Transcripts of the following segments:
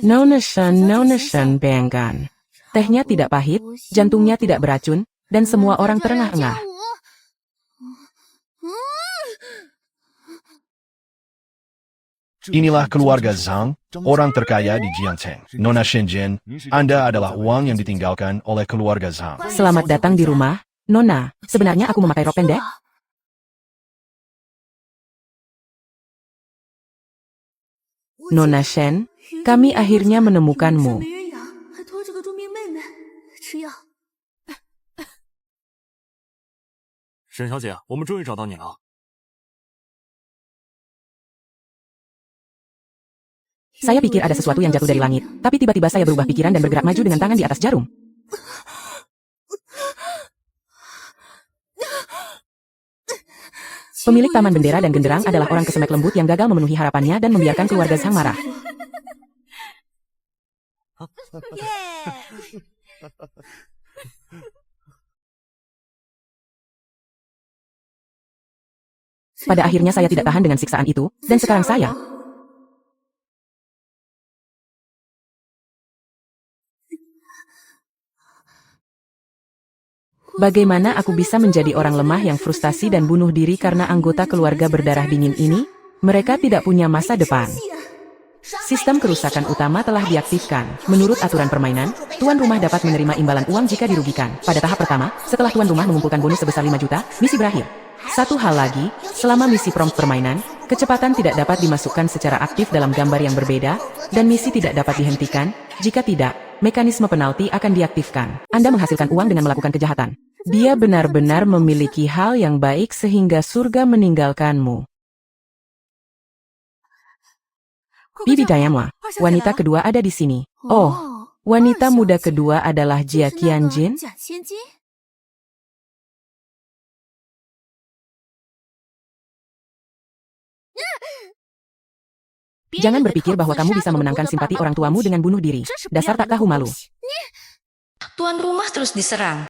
Nona Shen bayangkan. Tehnya tidak pahit, jantungnya tidak beracun, dan semua orang terengah-engah. Inilah keluarga Zhang, orang terkaya di Jiangcheng. Nona Shenzhen, Anda adalah uang yang ditinggalkan oleh keluarga Zhang. Selamat datang di rumah, Nona. Sebenarnya aku memakai rok pendek. Nona Shen, kami akhirnya menemukanmu. 沈小姐，我们终于找到你了。 Saya pikir ada sesuatu yang jatuh dari langit, tapi tiba-tiba saya berubah pikiran dan bergerak maju dengan tangan di atas jarum. Pemilik Taman Bendera dan Genderang adalah orang kesemek lembut yang gagal memenuhi harapannya dan membiarkan keluarga Zhang marah. Pada akhirnya saya tidak tahan dengan siksaan itu, dan sekarang saya... Bagaimana aku bisa menjadi orang lemah yang frustasi dan bunuh diri karena anggota keluarga berdarah dingin ini? Mereka tidak punya masa depan. Sistem kerusakan utama telah diaktifkan. Menurut aturan permainan, tuan rumah dapat menerima imbalan uang jika dirugikan. Pada tahap pertama, setelah tuan rumah mengumpulkan bonus sebesar 5 juta, misi berakhir. Satu hal lagi, selama misi prompt permainan, kecepatan tidak dapat dimasukkan secara aktif dalam gambar yang berbeda, dan misi tidak dapat dihentikan. Jika tidak, mekanisme penalti akan diaktifkan. Anda menghasilkan uang dengan melakukan kejahatan. Dia benar-benar memiliki hal yang baik sehingga surga meninggalkanmu. Bibi Dayamwa, wanita kedua ada di sini. Oh, wanita muda kedua adalah Jia Qianjin? Jangan berpikir bahwa kamu bisa memenangkan simpati orang tuamu dengan bunuh diri. Dasar tak tahu malu. Tuan rumah terus diserang.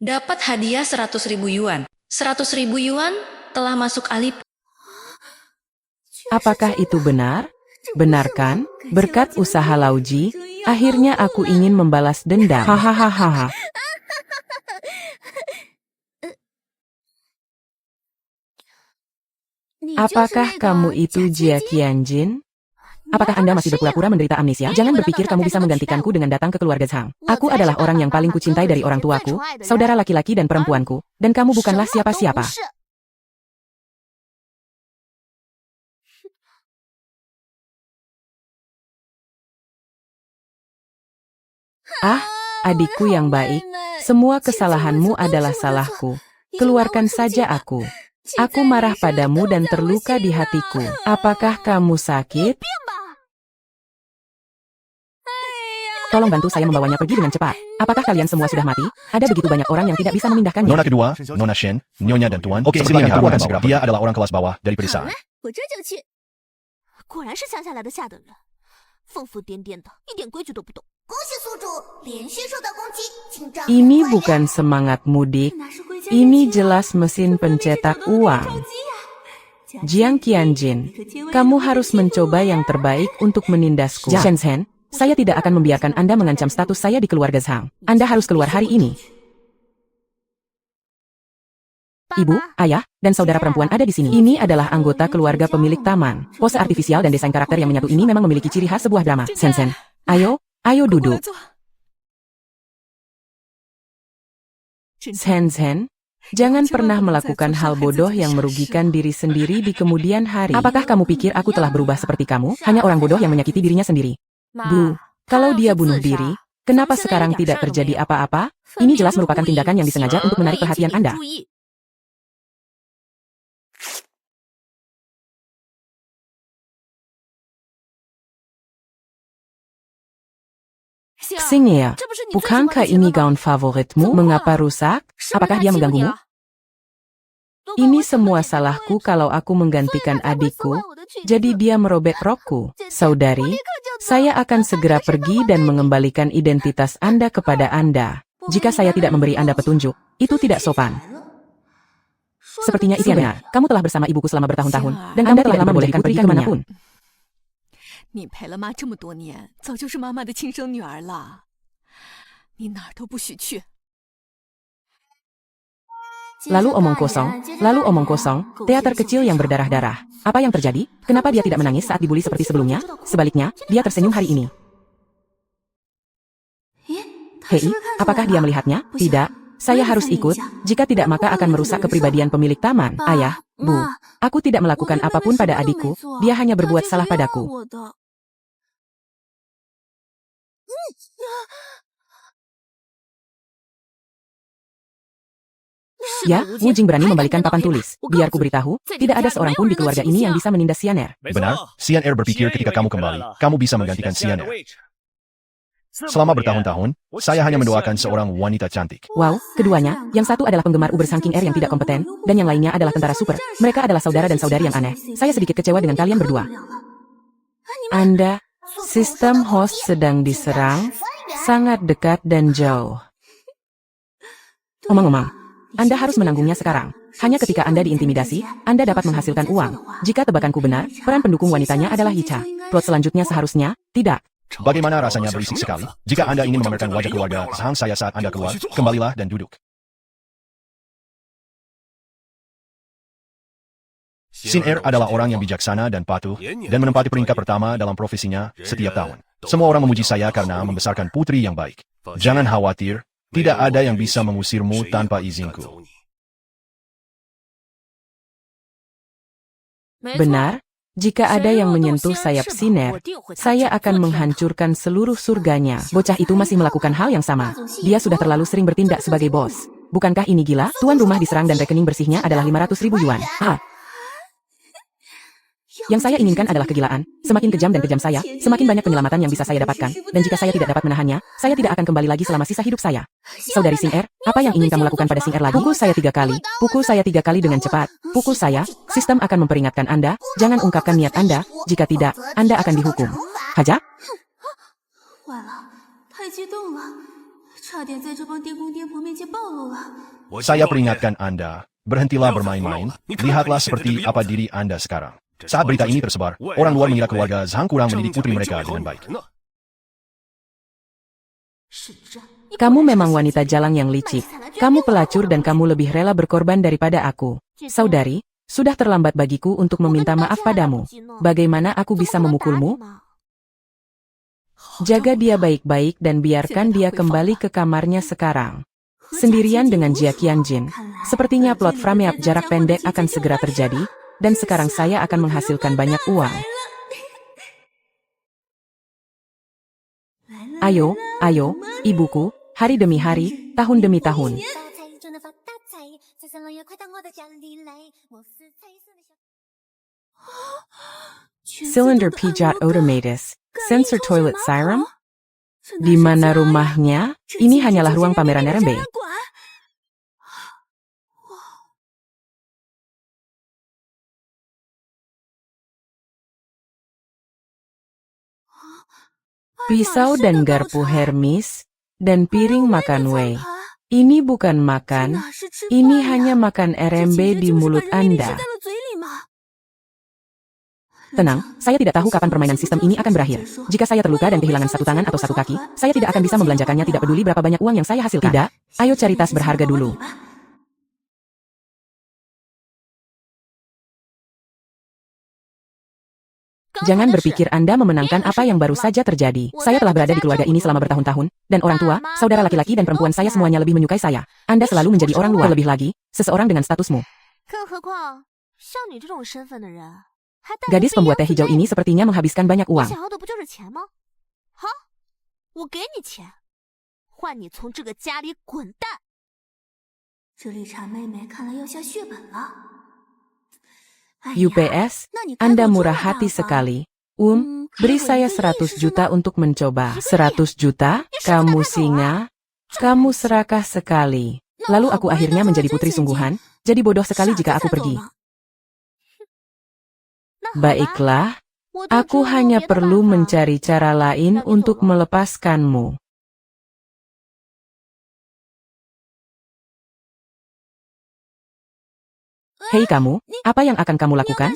Dapat hadiah 100.000 yuan. 100.000 yuan telah masuk Alip. Apakah itu benar? Benar kan? Berkat usaha Lauji, akhirnya aku ingin membalas dendam. Hahaha. Apakah kamu itu Jia Qianjin? Apakah Anda masih berpura-pura menderita amnesia? Jangan berpikir kamu bisa menggantikanku dengan datang ke keluarga Zhang. Aku adalah orang yang paling kucintai dari orang tuaku, saudara laki-laki dan perempuanku, dan kamu bukanlah siapa-siapa. Ah, adikku yang baik, semua kesalahanmu adalah salahku. Keluarkan saja aku. Aku marah padamu dan terluka di hatiku. Apakah kamu sakit? Tolong bantu saya membawanya pergi dengan cepat. Apakah kalian semua sudah mati? Ada begitu banyak orang yang tidak bisa memindahkannya. Nona kedua, Nona Shen, Nyonya dan Tuan. Oke, silakan kamu akan segera. Dia adalah orang kelas bawah dari pedesaan. Ini bukan semangat mudik. Ini jelas mesin pencetak uang. Jiang Qianjin, kamu harus mencoba yang terbaik untuk menindasku. Shenzhen, saya tidak akan membiarkan Anda mengancam status saya di keluarga Zhang. Anda harus keluar hari ini. Ibu, ayah, dan saudara perempuan ada di sini. Ini adalah anggota keluarga pemilik taman. Pose artifisial dan desain karakter yang menyatu ini memang memiliki ciri khas sebuah drama. Shenzhen, ayo duduk. Shenzhen, jangan pernah melakukan hal bodoh yang merugikan diri sendiri di kemudian hari. Apakah kamu pikir aku telah berubah seperti kamu? Hanya orang bodoh yang menyakiti dirinya sendiri. Bu, kalau dia bunuh diri, kenapa sekarang tidak terjadi apa-apa? Ini jelas merupakan tindakan yang disengaja untuk menarik perhatian Anda. Xingye, bukankah ini gaun favoritmu? Mengapa rusak? Apakah dia mengganggumu? Ini semua salahku kalau aku menggantikan adikku, jadi dia merobek rokku. Saudari, saya akan segera pergi dan mengembalikan identitas Anda kepada Anda. Jika saya tidak memberi Anda petunjuk, itu tidak sopan. Sepertinya itu benar. Kamu telah bersama ibuku selama bertahun-tahun, dan Anda telah lama membolehkan pergi kemanapun. 你陪了妈这么多年，早就是妈妈的亲生女儿了。你哪儿都不许去。 Lalu omong kosong, teater kecil yang berdarah-darah. Apa yang terjadi? Kenapa dia tidak menangis saat dibully seperti sebelumnya? Sebaliknya, dia tersenyum hari ini. Hei, apakah dia melihatnya? Tidak. Saya harus ikut, jika tidak maka akan merusak kepribadian pemilik taman. Ayah, Bu, aku tidak melakukan apapun pada adikku, dia hanya berbuat salah padaku. Ya, Wu Jing berani membalikan papan tulis. Biar ku beritahu, tidak ada seorang pun di keluarga ini yang bisa menindas Xianer. Benar, Xianer berpikir ketika kamu kembali, kamu bisa menggantikan Xianer. Selama bertahun-tahun, saya hanya mendoakan seorang wanita cantik. Wow, keduanya, yang satu adalah penggemar Uber Sang King Air yang tidak kompeten, dan yang lainnya adalah tentara super. Mereka adalah saudara dan saudari yang aneh. Saya sedikit kecewa dengan kalian berdua. Anda, sistem host sedang diserang, sangat dekat dan jauh. Omong-omong, Anda harus menanggungnya sekarang. Hanya ketika Anda diintimidasi, Anda dapat menghasilkan uang. Jika tebakanku benar, peran pendukung wanitanya adalah Yicha. Plot selanjutnya seharusnya, tidak. Bagaimana rasanya berisik sekali? Jika Anda ingin memamerkan wajah keluarga Zhang saya saat Anda keluar, kembalilah dan duduk. Xianer adalah orang yang bijaksana dan patuh, dan menempati peringkat pertama dalam profesinya setiap tahun. Semua orang memuji saya karena membesarkan putri yang baik. Jangan khawatir, tidak ada yang bisa mengusirmu tanpa izinku. Benar, jika ada yang menyentuh sayap Xianer, saya akan menghancurkan seluruh surganya. Bocah itu masih melakukan hal yang sama. Dia sudah terlalu sering bertindak sebagai bos. Bukankah ini gila? Tuan rumah diserang dan rekening bersihnya adalah 500.000 yuan. Yang saya inginkan adalah kegilaan. Semakin kejam dan kejam saya, semakin banyak penyelamatan yang bisa saya dapatkan. Dan jika saya tidak dapat menahannya, saya tidak akan kembali lagi selama sisa hidup saya. Saudari Xianer, apa yang ingin kamu lakukan pada Xianer lagi? Pukul saya 3 kali. Pukul saya 3 kali dengan cepat. Pukul saya, sistem akan memperingatkan Anda. Jangan ungkapkan niat Anda. Jika tidak, Anda akan dihukum. Haja? Saya peringatkan Anda, berhentilah bermain-main, lihatlah seperti apa diri Anda sekarang. Saat berita ini tersebar, orang luar mengira keluarga Zhang kurang mendidik putri mereka dengan baik. Kamu memang wanita jalang yang licik. Kamu pelacur dan kamu lebih rela berkorban daripada aku. Saudari, sudah terlambat bagiku untuk meminta maaf padamu. Bagaimana aku bisa memukulmu? Jaga dia baik-baik dan biarkan dia kembali ke kamarnya sekarang. Sendirian dengan Jia Qianjin. Sepertinya plot frameap jarak pendek akan segera terjadi, dan sekarang saya akan menghasilkan banyak uang. Ayo, ayo, ibuku, hari demi hari, tahun demi tahun. Cylinder Pijat Automatus, Sensor Toilet Siren? Di mana rumahnya? Ini hanyalah ruang pameran RMB. Pisau dan garpu Hermes, dan piring makan Wei. Ini bukan makan, ini hanya makan RMB di mulut Anda. Tenang, saya tidak tahu kapan permainan sistem ini akan berakhir. Jika saya terluka dan kehilangan satu tangan atau satu kaki, saya tidak akan bisa membelanjakannya tidak peduli berapa banyak uang yang saya hasilkan. Tidak, ayo cari tas berharga dulu. Jangan berpikir Anda memenangkan apa yang baru saja terjadi. Saya telah berada di keluarga ini selama bertahun-tahun, dan orang tua, saudara laki-laki dan perempuan saya semuanya lebih menyukai saya. Anda selalu menjadi orang luar. Lebih lagi, seseorang dengan statusmu. Gadis pembuat teh hijau ini sepertinya menghabiskan banyak uang. UPS, Anda murah hati sekali. Beri saya 100 juta untuk mencoba. 100 juta? Kamu singa? Kamu serakah sekali. Lalu aku akhirnya menjadi putri sungguhan, jadi bodoh sekali jika aku pergi. Baiklah, aku hanya perlu mencari cara lain untuk melepaskanmu. Hei kamu, apa yang akan kamu lakukan?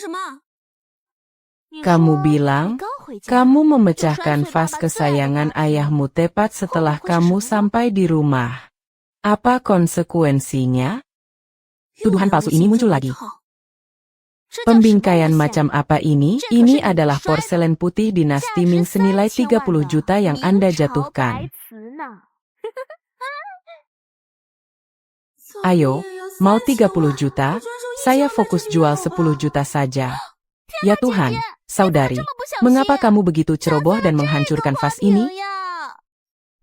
Kamu bilang, kamu memecahkan vas kesayangan ayahmu tepat setelah kamu sampai di rumah. Apa konsekuensinya? Tuduhan palsu ini muncul lagi. Pembingkaian macam apa ini? Ini adalah porselen putih dinasti Ming senilai 30 juta yang Anda jatuhkan. Ayo, mau 30 juta? Saya fokus jual 10 juta saja. Ya Tuhan, saudari, mengapa kamu begitu ceroboh dan menghancurkan vas ini?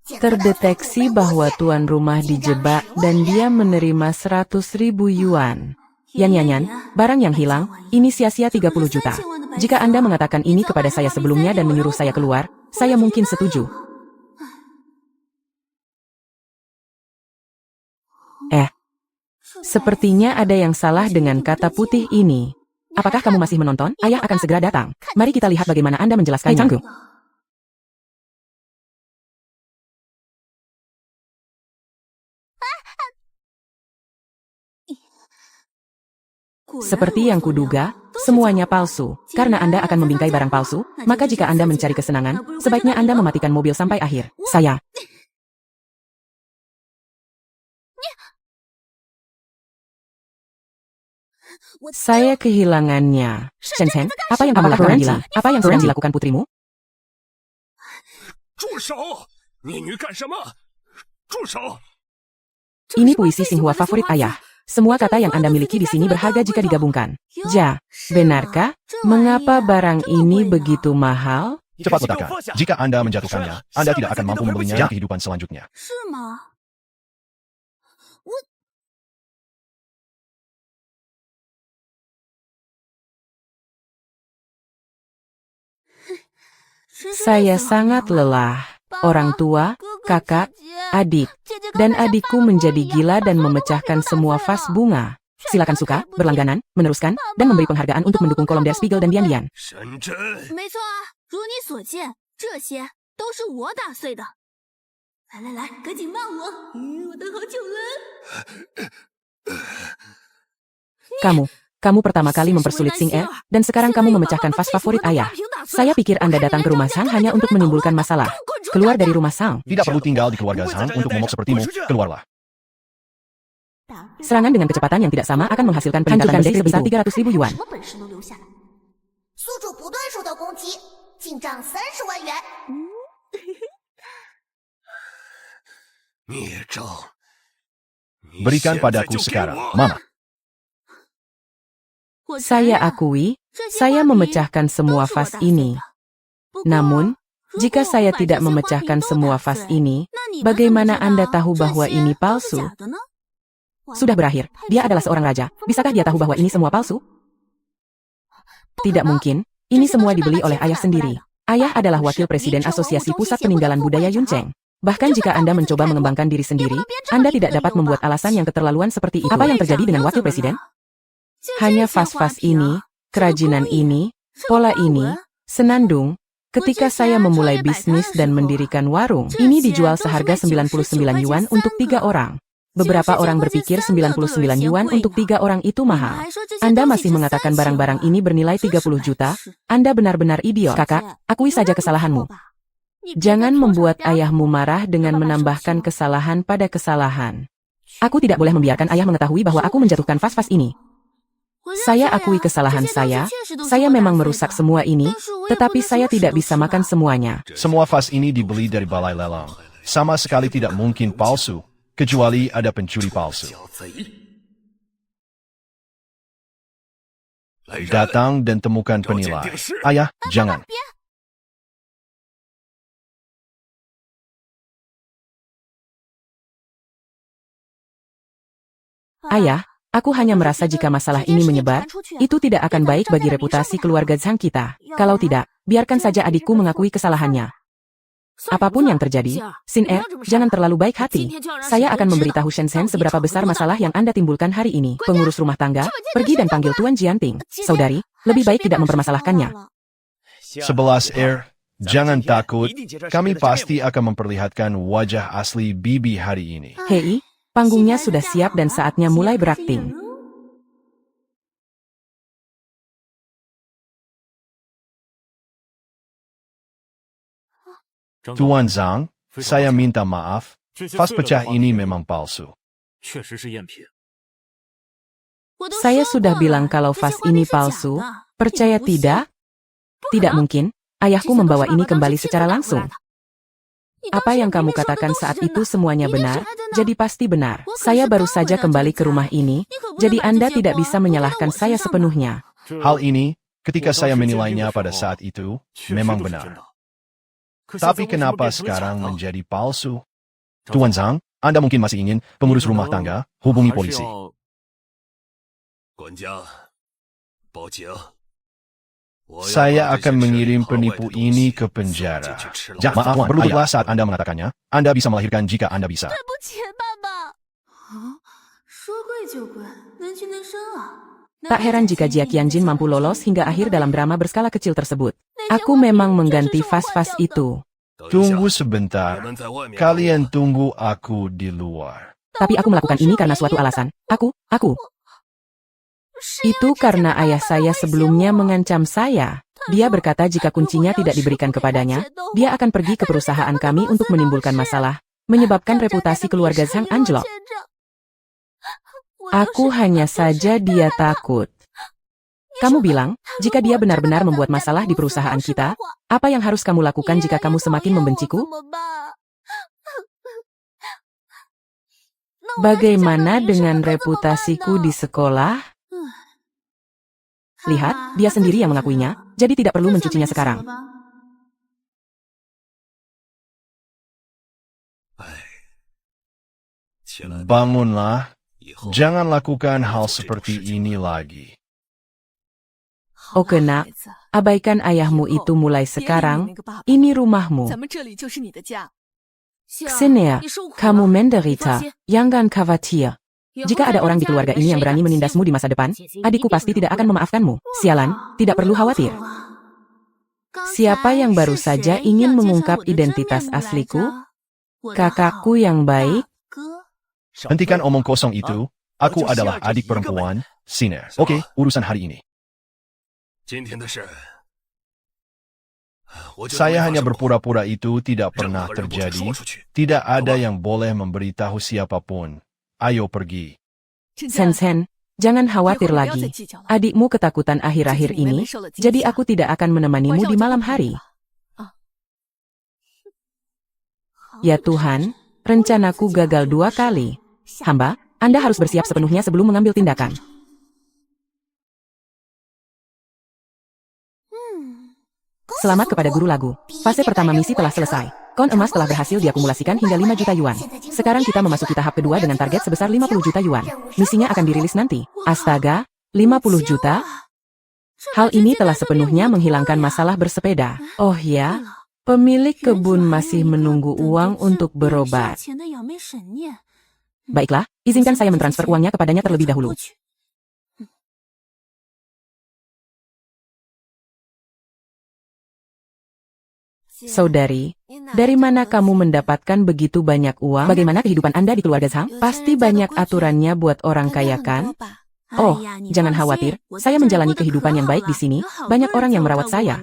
Terdeteksi bahwa tuan rumah dijebak dan dia menerima 100.000 yuan. Yan, barang yang hilang, ini sia-sia 30 juta. Jika Anda mengatakan ini kepada saya sebelumnya dan menyuruh saya keluar, saya mungkin setuju. Sepertinya ada yang salah dengan kata putih ini. Apakah kamu masih menonton? Ayah akan segera datang. Mari kita lihat bagaimana Anda menjelaskannya. Canggu. Seperti yang kuduga, semuanya palsu. Karena Anda akan membingkai barang palsu, maka jika Anda mencari kesenangan, sebaiknya Anda mematikan mobil sampai akhir. Saya kehilangannya. Shenzhen, apa yang kamu lakukan gila? Apa yang sedang dilakukan putrimu? 住手！孽女干什么？住手！ Ini puisi Xinhua favorit ayah. Semua kata yang Anda miliki di sini berharga jika digabungkan. Benarkah? Mengapa barang ini begitu mahal? Cepat letakkan. Jika Anda menjatuhkannya, Anda tidak akan mampu membelinya di kehidupan selanjutnya. Saya sangat lelah. Orang tua, kakak, adik, dan adikku menjadi gila dan memecahkan semua vas bunga. Silakan suka, berlangganan, meneruskan, dan memberi penghargaan untuk mendukung kolom Der Spiegel dan Dian. 神针，没错啊，如你所见，这些都是我打碎的。来，赶紧骂我，我等好久了。 Kamu pertama kali mempersulit Xing Er, dan sekarang kamu memecahkan vas favorit ayah. Saya pikir Anda datang ke rumah Sang hanya untuk menimbulkan masalah. Keluar dari rumah Sang. Tidak perlu tinggal di keluarga Zhang untuk momok sepertimu. Keluarlah. Serangan dengan kecepatan yang tidak sama akan menghasilkan peningkatan bersih sebesar 300.000 yuan. 宿主不对手的攻击，进账30万元。孽障！你 Berikan 现在 padaku 就给 sekarang, 我 Mama. Saya akui, saya memecahkan semua vas ini. Namun, jika saya tidak memecahkan semua vas ini, bagaimana Anda tahu bahwa ini palsu? Sudah berakhir, dia adalah seorang raja. Bisakah dia tahu bahwa ini semua palsu? Tidak mungkin, ini semua dibeli oleh ayah sendiri. Ayah adalah wakil presiden Asosiasi Pusat Peninggalan Budaya Yuncheng. Bahkan jika Anda mencoba mengembangkan diri sendiri, Anda tidak dapat membuat alasan yang keterlaluan seperti itu. Apa yang terjadi dengan wakil presiden? Hanya vas-vas ini, kerajinan ini, pola ini, senandung. Ketika saya memulai bisnis dan mendirikan warung, ini dijual seharga 99 yuan untuk 3 orang. Beberapa orang berpikir 99 yuan untuk 3 orang itu mahal. Anda masih mengatakan barang-barang ini bernilai 30 juta? Anda benar-benar idiot. Kakak, akui saja kesalahanmu. Jangan membuat ayahmu marah dengan menambahkan kesalahan pada kesalahan. Aku tidak boleh membiarkan ayah mengetahui bahwa aku menjatuhkan vas-vas ini. Saya akui kesalahan saya memang merusak semua ini, tetapi saya tidak bisa makan semuanya. Semua vas ini dibeli dari balai lelang. Sama sekali tidak mungkin palsu, kecuali ada pencuri palsu. 小贼！来人， Datang dan temukan penilai. Ayah, jangan. Ayah, aku hanya merasa jika masalah ini menyebar, itu tidak akan baik bagi reputasi keluarga Zhang kita. Kalau tidak, biarkan saja adikku mengakui kesalahannya. Apapun yang terjadi, Xin Er, jangan terlalu baik hati. Saya akan memberitahu Shenzhen seberapa besar masalah yang Anda timbulkan hari ini. Pengurus rumah tangga, pergi dan panggil Tuan Jianping. Saudari, lebih baik tidak mempermasalahkannya. 11 Air, jangan takut. Kami pasti akan memperlihatkan wajah asli Bibi hari ini. Hei, panggungnya sudah siap dan saatnya mulai berakting. Tuan Zhang, saya minta maaf, vas pecah ini memang palsu. Saya sudah bilang kalau vas ini palsu. Percaya tidak? Tidak mungkin. Ayahku membawa ini kembali secara langsung. Apa yang kamu katakan saat itu semuanya benar, jadi pasti benar. Saya baru saja kembali ke rumah ini, jadi Anda tidak bisa menyalahkan saya sepenuhnya. Hal ini, ketika saya menilainya pada saat itu, memang benar. Tapi kenapa sekarang menjadi palsu? Tuan Zhang, Anda mungkin masih ingin pengurus rumah tangga, hubungi polisi. Saya akan mengirim penipu ini ke penjara. Maaf, berlututlah saat Anda mengatakannya. Anda bisa melahirkan jika Anda bisa. 对不起，爸爸。说贵就贵，能屈能伸啊。 Tak heran jika Jia Qianjin mampu lolos hingga akhir dalam drama berskala kecil tersebut. Aku memang mengganti vas-vas itu. Tunggu sebentar. Kalian tunggu aku di luar. Tapi aku melakukan ini karena suatu alasan. Aku. Itu karena ayah saya sebelumnya mengancam saya. Dia berkata jika kuncinya tidak diberikan kepadanya, dia akan pergi ke perusahaan kami untuk menimbulkan masalah, menyebabkan reputasi keluarga Zhang anjlok. Aku hanya saja dia takut. Kamu bilang, jika dia benar-benar membuat masalah di perusahaan kita, apa yang harus kamu lakukan jika kamu semakin membenciku? Bagaimana dengan reputasiku di sekolah? Lihat, dia sendiri yang mengakuinya, jadi tidak perlu mencucinya sekarang. Bangunlah. Jangan lakukan hal seperti ini lagi. Oke nak, abaikan ayahmu itu mulai sekarang. Ini rumahmu. Xenia, kamu menderita. Jangan khawatir. Jika ada orang di keluarga ini yang berani menindasmu di masa depan, adikku pasti tidak akan memaafkanmu. Sialan, tidak perlu khawatir. Siapa yang baru saja ingin mengungkap identitas asliku? Kakakku yang baik? Hentikan omong kosong itu. Aku adalah adik perempuan, Xenia. Oke, urusan hari ini. Saya hanya berpura-pura itu tidak pernah terjadi. Tidak ada yang boleh memberitahu siapapun. Ayo pergi. Sen, jangan khawatir lagi. Adikmu ketakutan akhir-akhir ini, jadi aku tidak akan menemanimu di malam hari. Ya Tuhan, rencanaku gagal 2 kali. Hamba, Anda harus bersiap sepenuhnya sebelum mengambil tindakan. Selamat kepada guru lagu. Fase pertama misi telah selesai. Koin emas telah berhasil diakumulasikan hingga 5 juta yuan. Sekarang kita memasuki tahap kedua dengan target sebesar 50 juta yuan. Misinya akan dirilis nanti. Astaga, 50 juta? Hal ini telah sepenuhnya menghilangkan masalah bersepeda. Oh ya, pemilik kebun masih menunggu uang untuk berobat. Baiklah, izinkan saya mentransfer uangnya kepadanya terlebih dahulu. Saudari, dari mana kamu mendapatkan begitu banyak uang? Bagaimana kehidupan Anda di keluarga Zhang? Pasti banyak aturannya buat orang kaya kan? Oh, jangan khawatir, saya menjalani kehidupan yang baik di sini. Banyak orang yang merawat saya.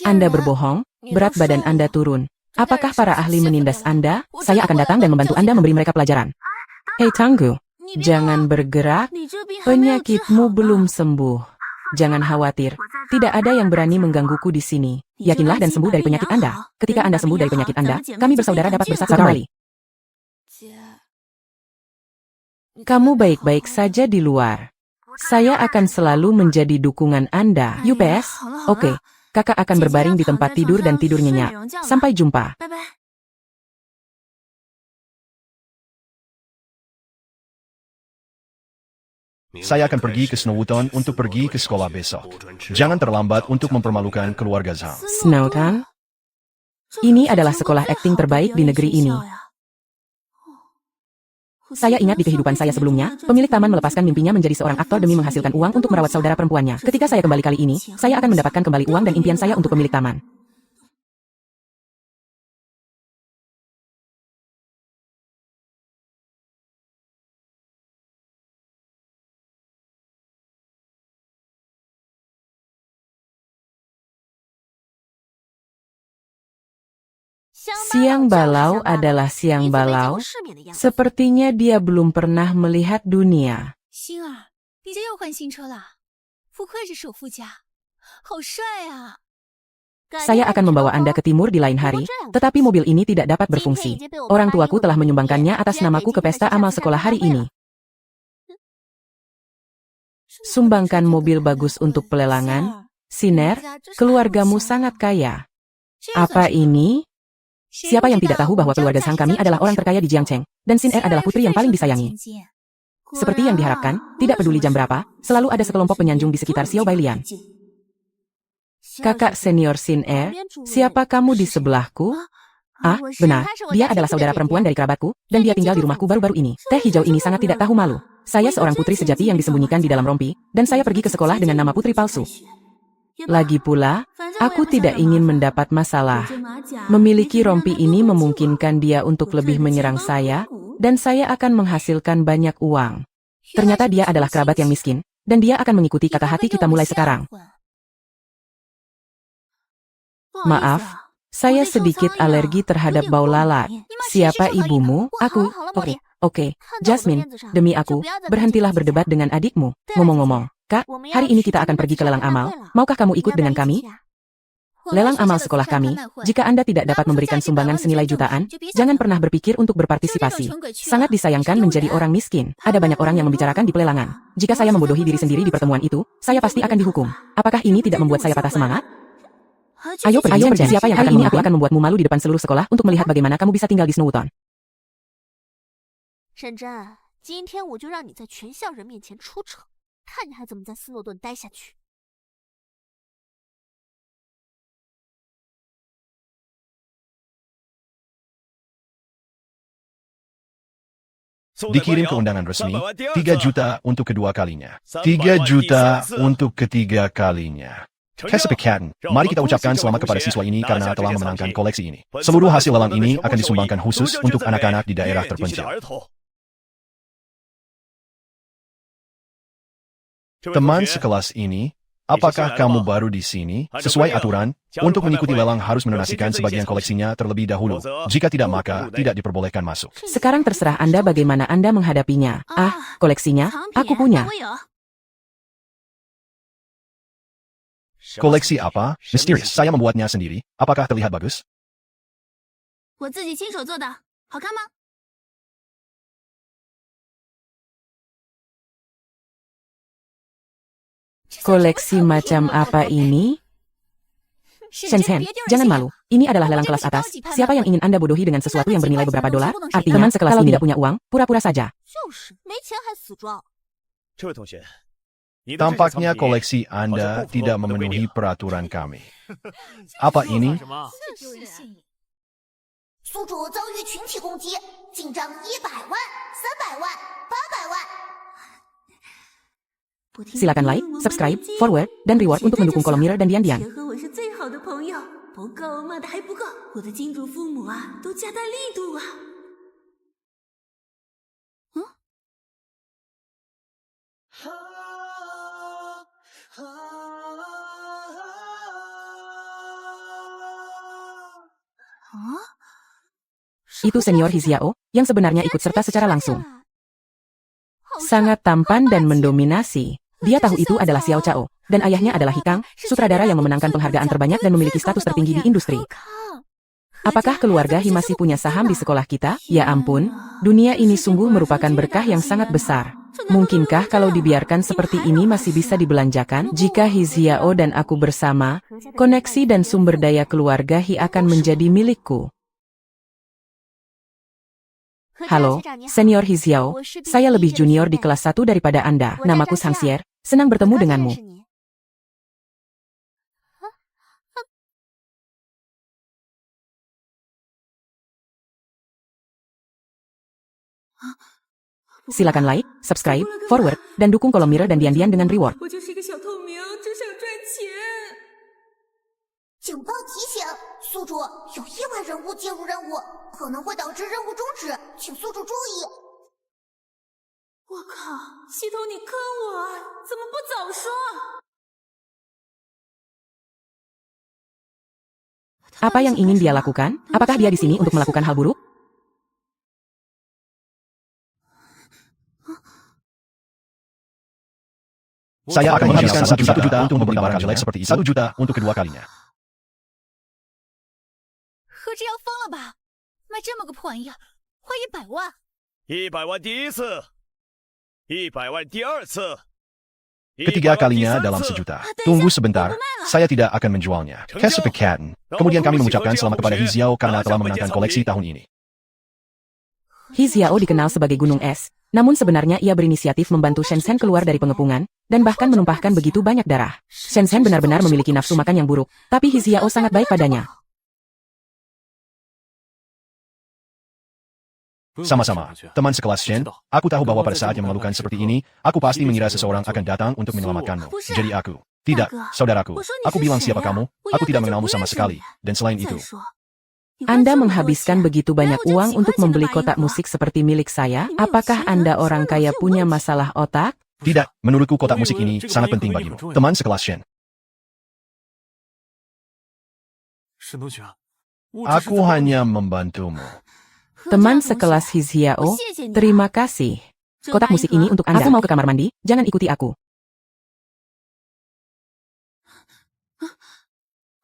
Anda berbohong, berat badan Anda turun. Apakah para ahli menindas Anda? Saya akan datang dan membantu Anda memberi mereka pelajaran. Hei Tangguh, jangan bergerak, penyakitmu belum sembuh. Jangan khawatir, tidak ada yang berani menggangguku di sini. Yakinlah dan sembuh dari penyakit Anda. Ketika Anda sembuh dari penyakit Anda, kami bersaudara dapat bersatu kembali. Kamu baik-baik saja di luar. Saya akan selalu menjadi dukungan Anda. UPS? Oke, kakak akan berbaring di tempat tidur dan tidur nyenyak. Sampai jumpa. Saya akan pergi ke Snowton untuk pergi ke sekolah besok. Jangan terlambat untuk mempermalukan keluarga Zhang. Snowton? Ini adalah sekolah akting terbaik di negeri ini. Saya ingat di kehidupan saya sebelumnya, pemilik taman melepaskan mimpinya menjadi seorang aktor demi menghasilkan uang untuk merawat saudara perempuannya. Ketika saya kembali kali ini, saya akan mendapatkan kembali uang dan impian saya untuk pemilik taman. Siang balau adalah siang balau. Sepertinya dia belum pernah melihat dunia. 星儿，你这又换新车了？不愧是首富家，好帅啊！ Saya akan membawa Anda ke timur di lain hari, tetapi mobil ini tidak dapat berfungsi. Orang tuaku telah menyumbangkannya atas namaku ke pesta amal sekolah hari ini. Sumbangkan mobil bagus untuk pelelangan. Siner, keluargamu sangat kaya. Apa ini? Siapa yang tidak tahu bahwa keluarga sang kami adalah orang terkaya di Jiangcheng, dan Siner adalah putri yang paling disayangi. Seperti yang diharapkan, tidak peduli jam berapa, selalu ada sekelompok penyanjung di sekitar Xiao Bailian. Kakak senior Siner, siapa kamu di sebelahku? Ah, benar, dia adalah saudara perempuan dari kerabatku, dan dia tinggal di rumahku baru-baru ini. Teh hijau ini sangat tidak tahu malu. Saya seorang putri sejati yang disembunyikan di dalam rompi, dan saya pergi ke sekolah dengan nama putri palsu. Lagi pula, aku tidak ingin mendapat masalah. Memiliki rompi ini memungkinkan dia untuk lebih menyerang saya, dan saya akan menghasilkan banyak uang. Ternyata dia adalah kerabat yang miskin, dan dia akan mengikuti kata hati kita mulai sekarang. Maaf, saya sedikit alergi terhadap bau lalat. Siapa ibumu? Aku. Oke. Jasmine, demi aku, berhentilah berdebat dengan adikmu. Ngomong-ngomong, Kak, hari ini kita akan pergi ke lelang amal. Maukah kamu ikut dengan kami? Lelang amal sekolah kami, jika Anda tidak dapat memberikan sumbangan senilai jutaan, jangan pernah berpikir untuk berpartisipasi. Sangat disayangkan menjadi orang miskin. Ada banyak orang yang membicarakan di pelelangan. Jika saya membodohi diri sendiri di pertemuan itu, saya pasti akan dihukum. Apakah ini tidak membuat saya patah semangat? Ayo berjanji, siapa yang hari ini aku akan membuatmu malu di depan seluruh sekolah untuk melihat bagaimana kamu bisa tinggal di Snowton. 沈真，今天我就让你在全校人面前出丑，看你还怎么在斯诺顿待下去。 Dikirim ke undangan resmi, 3 juta untuk kedua kalinya. 3 juta untuk ketiga kalinya. Kesepakatan, mari kita ucapkan selamat kepada siswa ini karena telah memenangkan koleksi ini. Seluruh hasil lelang ini akan disumbangkan khusus untuk anak-anak di daerah terpencil. Teman sekelas ini, apakah kamu baru di sini? Sesuai aturan, untuk mengikuti lelang harus mendonasikan sebagian koleksinya terlebih dahulu. Jika tidak maka, tidak diperbolehkan masuk. Sekarang terserah Anda bagaimana Anda menghadapinya. Ah, koleksinya, aku punya. Koleksi apa? Misterius, saya membuatnya sendiri. Apakah terlihat bagus? 我自己亲手做的，好看吗？ Koleksi macam apa ini? Shen, jangan malu. Ini adalah lelang kelas atas. Siapa yang ingin Anda bodohi dengan sesuatu yang bernilai beberapa dolar? Artinya, sekelas kalau tidak punya uang, pura-pura saja. Tampaknya koleksi Anda tidak memenuhi peraturan kami. Apa ini? 宿主遭遇群体攻击，进账100万、300万、800万。 Silakan like, subscribe, forward, dan reward untuk mendukung kolom Mirror dan Dian-Dian. 和我是最好的朋友，不够骂的还不够，我的金主父母啊，都加大力度啊。Itu senior Hiziao, yang sebenarnya ikut serta secara langsung. Sangat tampan dan mendominasi. Dia tahu itu adalah Xiao Chao, dan ayahnya adalah Hikang, sutradara yang memenangkan penghargaan terbanyak dan memiliki status tertinggi di industri. Apakah keluarga Hi masih punya saham di sekolah kita? Ya ampun, dunia ini sungguh merupakan berkah yang sangat besar. Mungkinkah kalau dibiarkan seperti ini masih bisa dibelanjakan? Jika Hi Xiao dan aku bersama, koneksi dan sumber daya keluarga Hi akan menjadi milikku. Halo, senior Hi Xiao, saya lebih junior di kelas 1 daripada Anda. Namaku Sang Xier, senang bertemu denganmu. Silakan like, subscribe, forward, dan dukung kolom Mirror dan Dian-Dian dengan reward. 我就是一个小透明，只想赚钱。警报提醒，宿主有意外人物介入任务，可能会导致任务终止，请宿主注意。我靠，系统你坑我啊！怎么不早说？ Apa yang ingin dia lakukan? Apakah dia di sini untuk melakukan hal buruk? Saya akan menghabiskan 1 juta untuk membeli barang jelek seperti itu. 1 juta untuk kedua kalinya. 何这要疯了吧？买这么个破玩意儿，花100万。 100万第一次，100万第二次， Ketiga kalinya dalam sejuta. Tunggu sebentar, saya tidak akan menjualnya. Kesepakatan. Kemudian kami mengucapkan selamat kepada Hiziao karena telah memenangkan koleksi tahun ini. Hiziao dikenal sebagai gunung es, namun sebenarnya ia berinisiatif membantu Shenzhen keluar dari pengepungan, dan bahkan menumpahkan begitu banyak darah. Shenzhen benar-benar memiliki nafsu makan yang buruk, tapi Hiziao sangat baik padanya. Sama-sama, teman sekelas Shen, aku tahu bahwa pada saat yang memalukan seperti ini, aku pasti mengira seseorang akan datang untuk menyelamatkanmu. Jadi aku. Tidak, saudaraku. Aku bilang siapa kamu, aku tidak mengenalmu sama sekali. Dan selain itu, Anda menghabiskan begitu banyak uang untuk membeli kotak musik seperti milik saya? Apakah Anda orang kaya punya masalah otak? tidak, menurutku kotak musik ini sangat penting bagimu. Teman sekelas Shen. Aku hanya membantumu. Teman sekelas Hiziao, terima kasih. Kotak musik ini untuk Anda. Aku mau ke kamar mandi, jangan ikuti aku.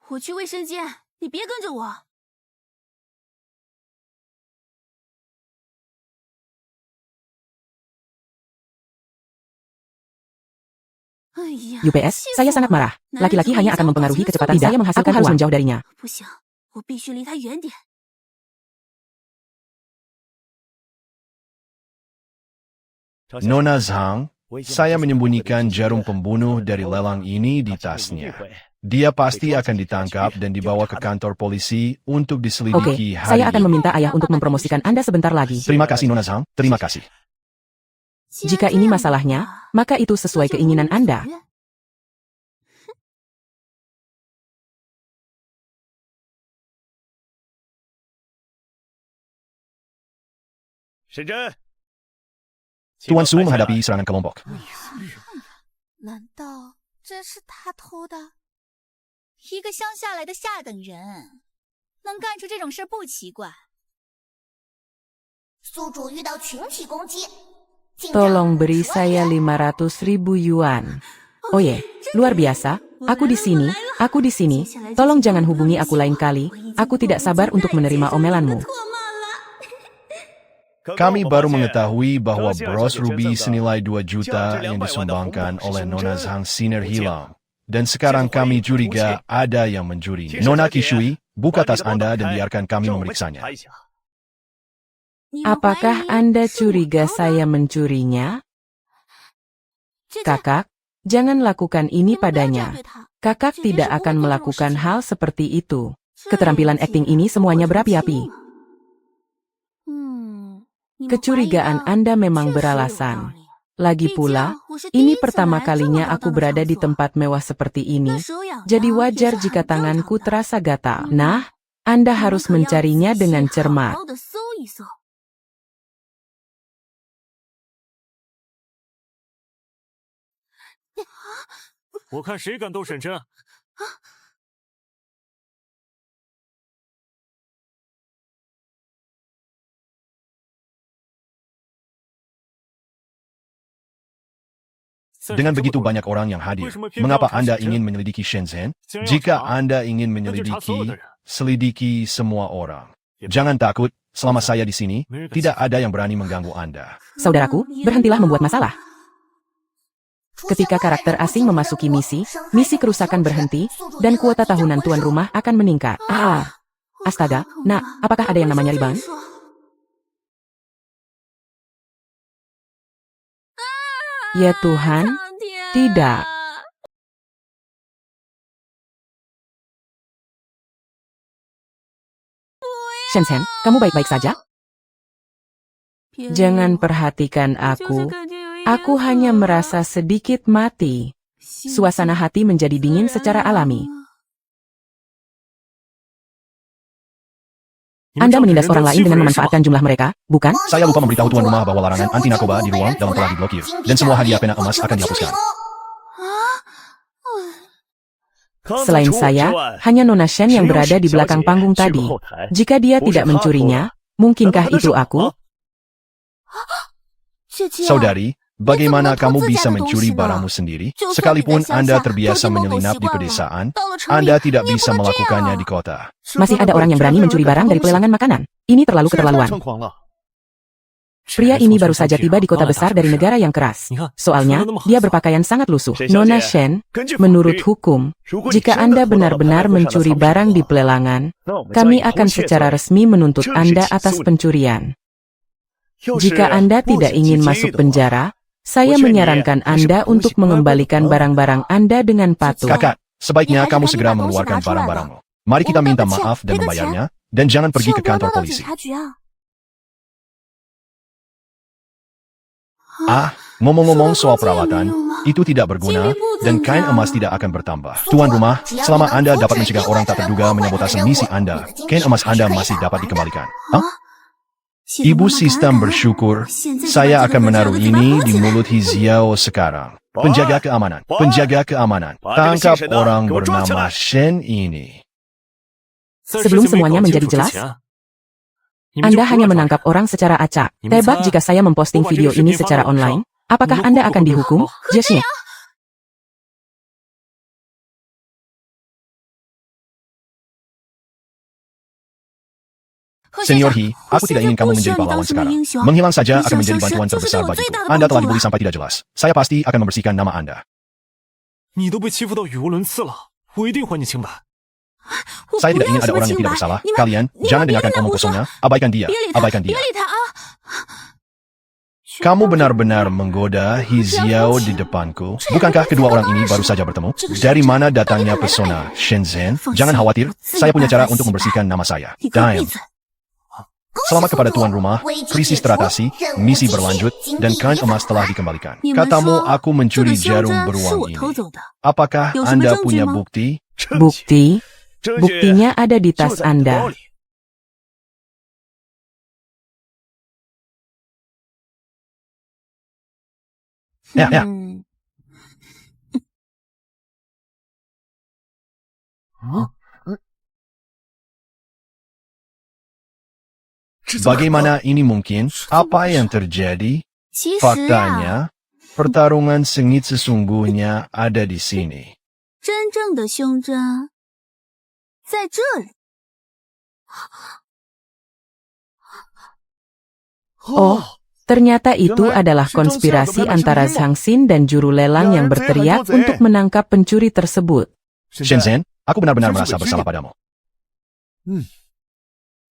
我去卫生间，你别跟着我。哎呀 UPS, saya sangat marah. Laki-laki hanya akan mempengaruhi kecepatan saya menghasilkan harus menjauh darinya. 不行，我必须离他远点。 Nona Zhang, saya menyembunyikan jarum pembunuh dari lelang ini di tasnya. Dia pasti akan ditangkap dan dibawa ke kantor polisi untuk Oke, diselidiki hari saya akan ini. meminta ayah untuk mempromosikan Anda sebentar lagi. Terima kasih Nona Zhang, terima kasih. Jika ini masalahnya, maka itu sesuai keinginan Anda. Tuan Su menghadapi serangan kelompok. 难道真是他偷的？一个乡下来的下等人，能干出这种事不奇怪。宿主遇到群体攻击，警长 Tolong beri saya 500.000 yuan. Oh ye, luar biasa. Aku di sini, aku di sini. Tolong jangan hubungi aku lain kali. Aku tidak sabar untuk menerima omelanmu. Kami baru mengetahui bahwa bros ruby senilai 2 juta yang disumbangkan oleh Nona Zhang Siner hilang. Dan sekarang kami curiga ada yang mencurinya. Nona Kishui, buka tas Anda dan biarkan kami memeriksanya. Apakah Anda curiga saya mencurinya? Kakak, jangan lakukan ini padanya. Kakak tidak akan melakukan hal seperti itu. Keterampilan akting ini semuanya berapi-api. Kecurigaan Anda memang beralasan. Lagi pula, ini pertama kalinya aku berada di tempat mewah seperti ini, jadi wajar jika tanganku terasa gatal. Nah, Anda harus mencarinya dengan cermat. Dengan begitu banyak orang yang hadir, mengapa Anda ingin menyelidiki Shenzhen? Jika Anda ingin menyelidiki, selidiki semua orang. Jangan takut, selama saya di sini, tidak ada yang berani mengganggu Anda. Saudaraku, berhentilah membuat masalah. Ketika karakter asing memasuki misi, misi kerusakan berhenti, dan kuota tahunan tuan rumah akan meningkat. Astaga, nak, apakah ada yang namanya Riban? Ya Tuhan, tidak. Shenzhen, kamu baik-baik saja? Jangan perhatikan aku. Aku hanya merasa sedikit mati. Suasana hati menjadi dingin secara alami. Anda menindas orang lain dengan memanfaatkan jumlah mereka, bukan? Saya lupa memberitahu tuan rumah bahwa larangan anti narkoba di ruang dalam telah diblokir, dan semua hadiah pena emas akan dihapuskan. Selain saya, hanya Nona Shen yang berada di belakang panggung tadi. Jika dia tidak mencurinya, mungkinkah itu aku? Saudari, bagaimana kamu bisa mencuri barangmu sendiri? Sekalipun Anda terbiasa menyelinap di pedesaan, Anda tidak bisa melakukannya di kota. Masih ada orang yang berani mencuri barang dari pelelangan makanan. Ini terlalu keterlaluan. Pria ini baru saja tiba di kota besar dari negara yang keras. Soalnya, dia berpakaian sangat lusuh. Nona Shen, menurut hukum, jika Anda benar-benar mencuri barang di pelelangan, kami akan secara resmi menuntut Anda atas pencurian. Jika Anda tidak ingin masuk penjara, saya menyarankan Anda untuk mengembalikan barang-barang Anda dengan patuh. Kakak, sebaiknya kamu segera mengeluarkan barang-barangmu. Mari kita minta maaf dan membayarnya, dan jangan pergi ke kantor polisi. Ngomong-ngomong soal perawatan, itu tidak berguna, dan kain emas tidak akan bertambah. Tuan rumah, selama Anda dapat mencegah orang tak terduga menyabotase misi Anda, kain emas Anda masih dapat dikembalikan. Ibu sistem bersyukur, saya akan menaruh ini di mulut Hiziao sekarang. Penjaga keamanan, tangkap orang bernama Shen ini. Sebelum semuanya menjadi jelas, Anda hanya menangkap orang secara acak. Tebak jika saya memposting video ini secara online, apakah Anda akan dihukum? Jessie. Senior He, aku tidak ingin kamu menjadi pahlawan sekarang. Menghilang saja akan menjadi bantuan terbesar bagiku. Anda telah dibully sampai tidak jelas. Saya pasti akan membersihkan nama Anda. Saya tidak ingin ada orang yang tidak bersalah. Kalian, jangan dengarkan omong kosongnya. Abaikan dia. Kamu benar-benar menggoda Hiziao di depanku. Bukankah kedua orang ini baru saja bertemu? Dari mana datangnya pesona Shenzhen? Jangan khawatir, saya punya cara untuk membersihkan nama saya. Damn. Selamat kepada tuan rumah, krisis teratasi, misi berlanjut, dan kain emas telah dikembalikan. Katamu aku mencuri jarum beruang ini. Apakah Anda punya bukti? Bukti? Buktinya ada di tas Anda. Ya. Bagaimana ini mungkin? Apa yang terjadi? Faktanya, pertarungan sengit sesungguhnya ada di sini. Oh, ternyata itu adalah konspirasi antara Zhang Xin dan juru lelang yang berteriak untuk menangkap pencuri tersebut. Shenzhen, aku benar-benar merasa bersalah padamu.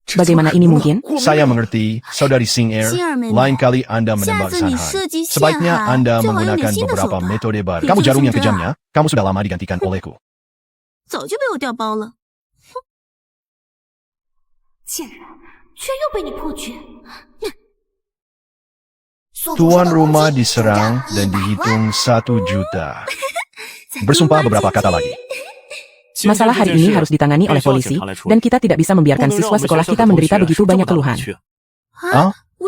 Bagaimana ini mungkin? Saya mengerti, Saudari Xing'er, lain kali Anda menembak Zanhan. Sebaiknya Anda menggunakan beberapa metode baru. Kamu jarum yang kejamnya, kamu sudah lama digantikan olehku. Tuan rumah diserang dan dihitung 1 juta. Bersumpah beberapa kata lagi. Masalah hari ini harus ditangani oleh polisi, dan kita tidak bisa membiarkan siswa sekolah kita menderita begitu banyak keluhan.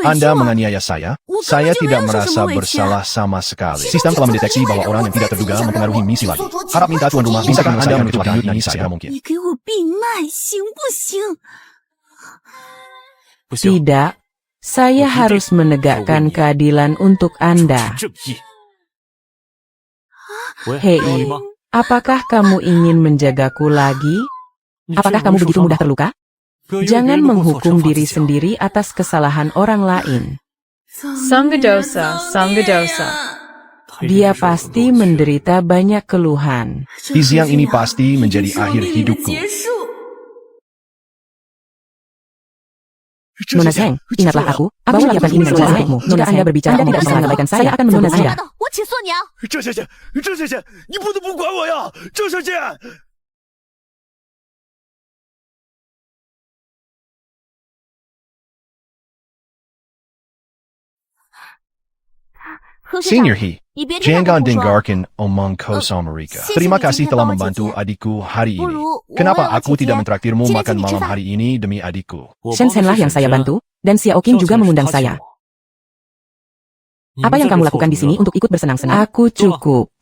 Anda menganiaya saya? Saya tidak merasa bersalah sama sekali. Sistem telah mendeteksi bahwa orang yang tidak terduga mempengaruhi misi lagi. Harap minta tuan rumah, bisakah Anda menutup ini segera mungkin? Tidak, saya harus menegakkan keadilan untuk Anda. Hei, apakah kamu ingin menjagaku lagi? Apakah kamu begitu mudah terluka? Jangan menghukum diri sendiri atas kesalahan orang lain. Sanggadosa. Dia pasti menderita banyak keluhan. Di siang ini pasti menjadi akhir hidupku. Nona Zhang, ingatlah aku menyiapkan ini selesai untukmu. Nona Anda berbicara Anda tidak bisa mengabaikan saya akan menuntut Anda. 这小姐，你不能不管我呀！这小姐。 Senior He, jangan dengarkan omong kosong mereka. Terima kasih telah membantu adikku hari ini. Kenapa aku tidak mentraktirmu makan malam hari ini demi adikku? Shenzhen lah yang saya bantu, dan Xiao Qing juga mengundang saya. Apa yang kamu lakukan di sini untuk ikut bersenang-senang? Aku cukup.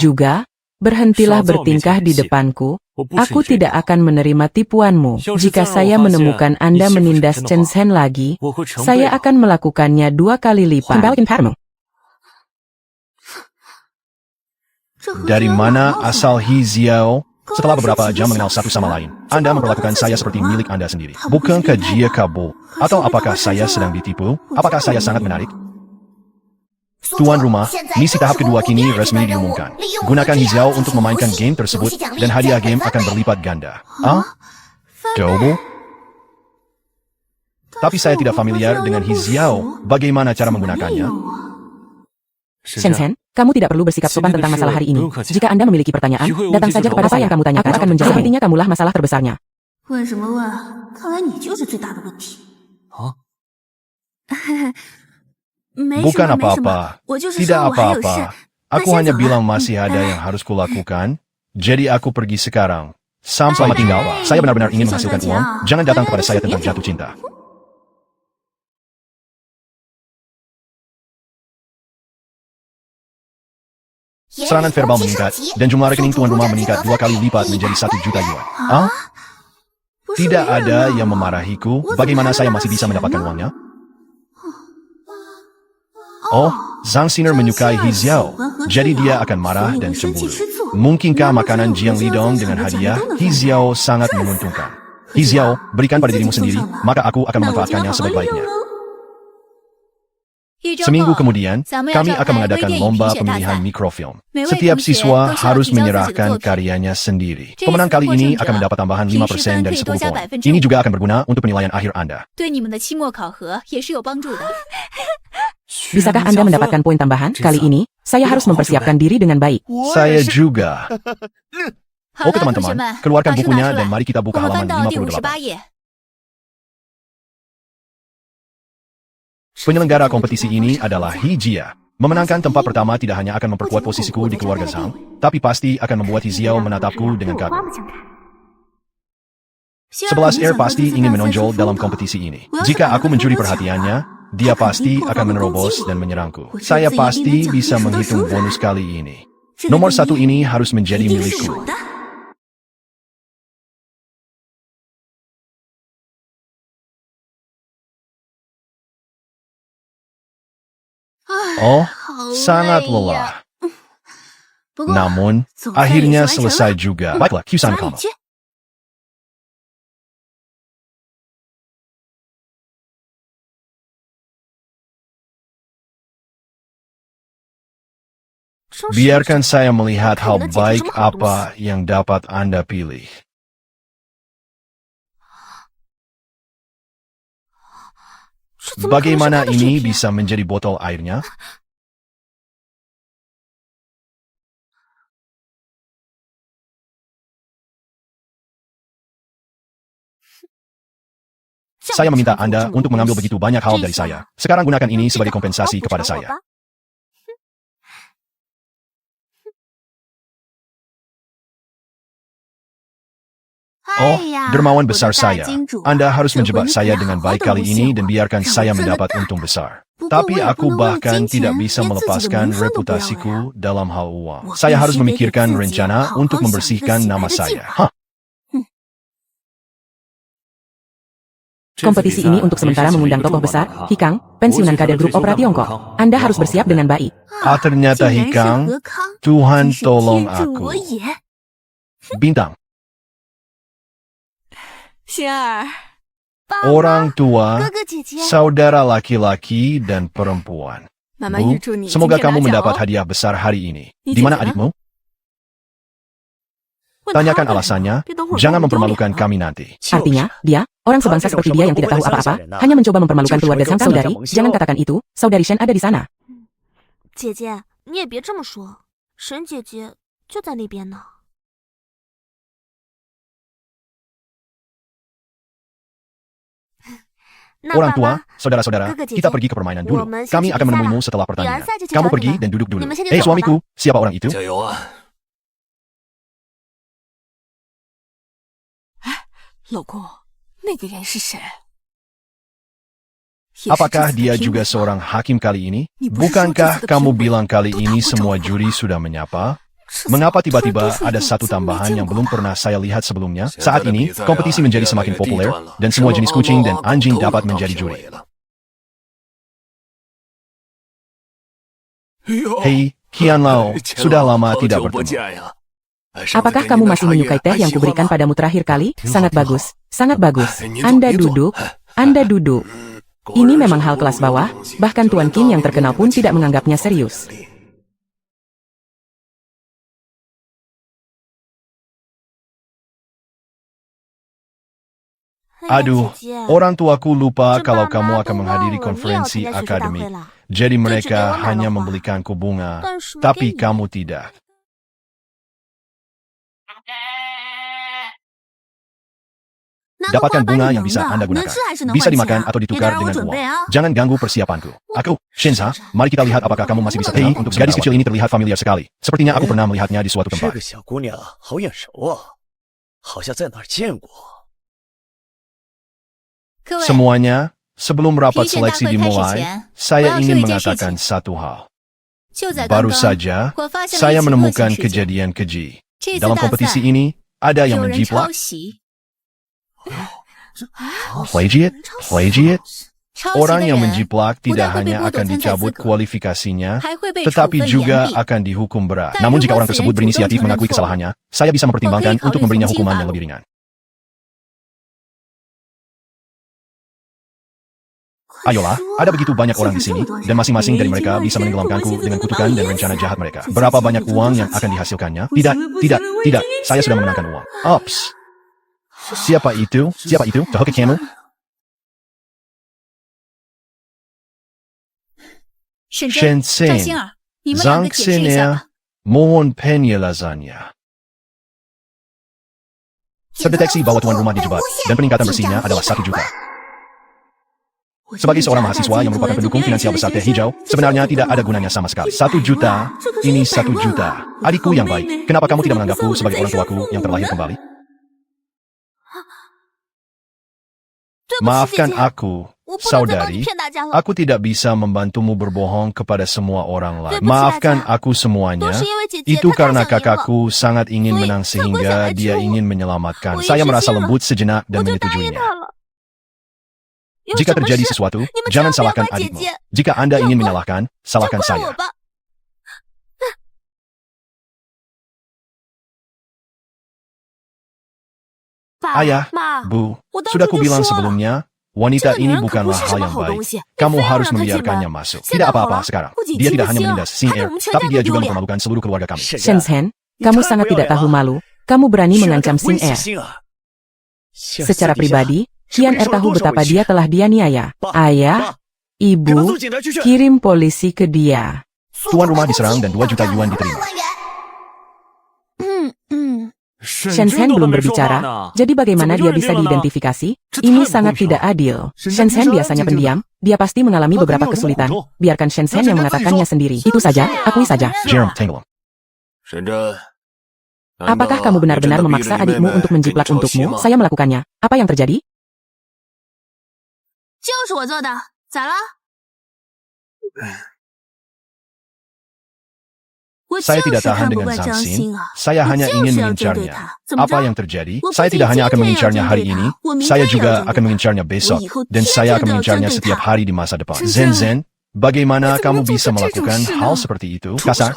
Juga, Berhentilah bertingkah di depanku. Aku tidak akan menerima tipuanmu. Jika saya menemukan Anda menindas Chen Zhen lagi, saya akan melakukannya 2 kali lipat. Kembalikan padamu. Dari mana asal He Xiao? Setelah beberapa jam mengenal satu sama lain, Anda memperlakukan saya seperti milik Anda sendiri. Bukankah dia kabur? Atau apakah saya sedang ditipu? Apakah saya sangat menarik? Tuan rumah, misi tahap kedua kini resmi diumumkan. Gunakan He Xiao untuk memainkan game tersebut, dan hadiah game akan berlipat ganda. Double? Tapi saya tidak familiar dengan He Xiao. Bagaimana cara menggunakannya? Chen Zhen, kamu tidak perlu bersikap sopan tentang masalah hari ini. Jika Anda memiliki pertanyaan, datang saja kepada saya yang kamu tanyakan akan menjawab. Sepertinya kamulah masalah terbesarnya. 问什么问？看来你就是最大的问题。没什 Bukan 么，没什么， apa-apa. 我就是 Tidak 说我还有事。 apa-apa. 那 Aku 先 hanya 走了。 bilang masih ada yang harus kulakukan. Jadi aku pergi sekarang. Selamat tinggal. Saya benar-benar ingin menghasilkan uang. Jangan datang kepada saya tentang jatuh cinta. Serangan verbal meningkat, dan jumlah rekening tuan rumah meningkat 2 kali lipat menjadi 1 juta yuan. 不是 Tidak 没人 ada 吗 yang memarahiku. Bagaimana saya masih bisa mendapatkan uangnya? Oh, Zhang Xiner menyukai He Xiao. Jadi dia akan marah dan cemburu. Mungkinkah makanan Jiang Lidong dengan hadiah He Xiao sangat menguntungkan? He Xiao, berikan pada dirimu sendiri, maka aku akan memanfaatkannya sebaik-baiknya. Seminggu kemudian, kami akan mengadakan lomba pemilihan mikrofilm. Setiap siswa harus menyerahkan karyanya sendiri. Pemenang kali ini akan mendapat tambahan 5% dari 10 poin. Ini juga akan berguna untuk penilaian akhir Anda. 对你们的期末考核也是有帮助的。 Bisakah Anda mendapatkan poin tambahan? Kali ini, saya harus mempersiapkan diri dengan baik. Saya juga. 好 Oke 了，同学 teman-teman, 们， keluarkan 把书 bukunya 拿出 dan 来， mari kita 我 buka 们翻 halaman 到第58 58. 页。 Penyelenggara kompetisi ini adalah He Jia. Memenangkan tempat pertama tidak hanya akan memperkuat posisiku di keluarga Zhang, tapi pasti akan membuat He Xiao menatapku dengan kagum. 11 Air pasti ingin menonjol dalam kompetisi ini. Jika aku mencuri perhatiannya, dia pasti akan menerobos dan menyerangku. Saya pasti bisa menghitung bonus kali ini. Nomor 1 ini harus menjadi 一定是 milikku. 我的。 Oh, 好 sangat 累呀 lelah. 不过 Namun, 总算也 akhirnya 是完成了 selesai juga. Baiklah, Kyusan 哪里 kamu. 去？ 说实 Biarkan saya melihat hal Kayaknya baik jadi semua apa yang dapat Anda pilih. 这怎么可能是 Bagaimana 他的水 ini 平？ bisa menjadi botol airnya? 这样 Saya meminta 重复 Anda 这么多 untuk mengambil 东西 begitu banyak hal 这 dari 下 saya. Sekarang gunakan ini 能 sebagai 比得 kompensasi 好 kepada 补偿我 saya. 吧 Oh, 哎呀 dermawan 我的 besar 大 saya. 金主啊 Anda harus 这回 menjebak 你可 saya 要 dengan 好好 baik 地 kali 诬 ini 陷 dan 我 biarkan 让 saya 我赚了 mendapat 大 untung besar. 不过 Tapi 我也不 aku 能为了 bahkan 金 tidak 钱 bisa 连自己的 melepaskan 名声都不要了呀 reputasiku dalam hal uang. 我 Saya 必 harus 须得给 memikirkan 自己 rencana 好好 untuk 想一个 membersihkan 洗白 nama 的计 saya. 划 Hah? Kompetisi ini untuk sementara mengundang tokoh besar, Hikang, pensiunan kader grup opera Tiongkok. Anda harus bersiap dengan baik. Ah, ternyata 竟然是 Hikang. 何康 Tuhan 真是 tolong 天助 aku. 我也 Bintang. 星儿，爸 Orang 哥 tua, 哥姐姐， saudara laki-laki dan perempuan. 妈妈 Bu, 预祝你 semoga 今天 kamu 拿奖 mendapat 哦 hadiah besar hari ini. Ini Di mana jadi adikmu? 问他 Tanyakan 干什么 alasannya. 别等会儿 Jangan 把我丢脸 mempermalukan 了 kami nanti. Artinya, dia, orang sebangsa seperti dia yang tidak tahu apa-apa, hanya mencoba mempermalukan keluarga sang saudari. Jangan katakan itu, saudari Shen ada di sana. 姐姐，你也别这么说，沈姐姐就在那边呢。 Orang tua, saudara-saudara, Kakak kita Cici, pergi ke permainan dulu. Woman Kami Cici akan di menemuimu sana. setelah Di pertandingan. Ansa Cici Kamu Cici pergi Cici. dan duduk dulu. Di Ansa Cici Hei Cici suamiku, siapa orang itu? 加油啊！ 老公，那个人是谁？ Apakah dia juga seorang hakim kali ini? Bukankah kamu bilang kali ini semua juri sudah menyapa? Mengapa tiba-tiba ada satu tambahan yang belum pernah saya lihat sebelumnya? Saat ini, kompetisi menjadi semakin populer, dan semua jenis kucing dan anjing dapat menjadi juri. Hei, Qian Lao, sudah lama tidak bertemu. Apakah kamu masih menyukai teh yang kuberikan padamu terakhir kali? Sangat bagus, sangat bagus. Anda duduk, Anda duduk. Ini memang hal kelas bawah, bahkan Tuan Qin yang terkenal pun tidak menganggapnya serius. Aduh, orang tuaku lupa kalau kamu akan menghadiri konferensi akademik. Jadi mereka hanya membelikanku bunga, tapi kamu tidak. Dapatkan bunga yang bisa Anda gunakan. Bisa dimakan atau ditukar dengan uang. Jangan ganggu persiapanku. Aku, Shenza, mari kita lihat apakah kamu masih bisa Hei, untuk gadis kecil ini terlihat familiar sekali. Sepertinya aku pernah melihatnya di suatu 这 tempat. 个小姑娘好眼熟啊，好像在哪儿见过。 各位， Semuanya, sebelum rapat Pijen seleksi dapat dimulai, kasih, saya Wang ingin Shui mengatakan Jian satu hal. 就在刚 Baru 刚， saja, 我发现了 saya 一起恶 menemukan 性事件。 kejadian keji. 这次 Dalam 大 kompetisi 赛 ini, ada yang 有人抄 menjiplak, 袭， plagiat. 抄袭 Orang 的 yang 人 menjiplak 不 tidak 但会被 hanya 剥夺 akan 参赛资 dicabut 格， kualifikasinya, 还会被处 tetapi 分 juga 严厉。 akan dihukum berat. Dan Namun jika如果 orang 此人 tersebut 主动 berinisiatif 承认 mengakui 错误， kesalahannya, saya bisa mempertimbangkan Oke, untuk kalau memberinya dihukum hukuman yang baru. lebih ringan. Ayolah, ada begitu banyak orang di sini, dan masing-masing dari mereka bisa menenggelamkanku dengan kutukan dan rencana jahat mereka. Berapa banyak uang yang akan dihasilkannya? Tidak. Saya sudah memenangkan uang. Ops. Siapa itu? Tohoke Kamu? 沈真、赵 Shenzhen, 星儿，你们两个 Zhang 解释一下吧。 Mohon penye lasagna. Terdeteksi bahwa tuan rumah dijebak, dan peningkatan bersihnya adalah 1 juta. Sebagai seorang mahasiswa yang merupakan pendukung finansial besar teh hijau, sebenarnya tidak ada gunanya sama sekali. 1 juta, ini 1 juta. Adikku yang baik, kenapa kamu tidak menganggapku sebagai orang tuaku yang terlahir kembali? Maafkan aku, saudari, aku tidak bisa membantumu berbohong kepada semua orang lain. Maafkan aku semuanya, itu karena kakakku sangat ingin menang sehingga dia ingin menyelamatkan. Saya merasa lembut sejenak dan menyetujuinya. Jika terjadi sesuatu, jangan salahkan adikmu. Jika Anda ingin menyalahkan, salahkan saya. Ayah, Bu, sudah kubilang sebelumnya, wanita ini bukanlah hal yang baik. Kamu harus membiarkannya masuk. Tidak apa-apa sekarang. Dia tidak hanya menindas Xin Er, tapi dia juga mempermalukan seluruh keluarga kami. Shenzhen, kamu sangat tidak tahu malu. Kamu berani mengancam Xin Er. Secara pribadi, Qian Er tahu betapa dia telah dianiaya. Ayah, ibu, kirim polisi ke dia. Tuan rumah diserang dan 2 juta yuan diterima. Shenzhen belum berbicara, jadi bagaimana dia bisa diidentifikasi? Ini sangat tidak adil. Shenzhen biasanya pendiam, dia pasti mengalami beberapa kesulitan. Biarkan Shenzhen yang mengatakannya sendiri. Itu saja, akui saja. Jerome Tenggelam. Apakah kamu benar-benar memaksa adikmu untuk menjiplak untukmu? Saya melakukannya. Apa yang terjadi? 就是我做的，咋了？ Saya tidak tahan dengan Zhang Xin. Saya hanya ingin mengincarnya. Apa yang terjadi? Saya tidak hanya akan mengincarnya hari ini, saya juga akan mengincarnya besok, dan saya akan mengincarnya setiap hari di masa depan. Zhen, bagaimana kamu bisa melakukan hal seperti itu? Kasar?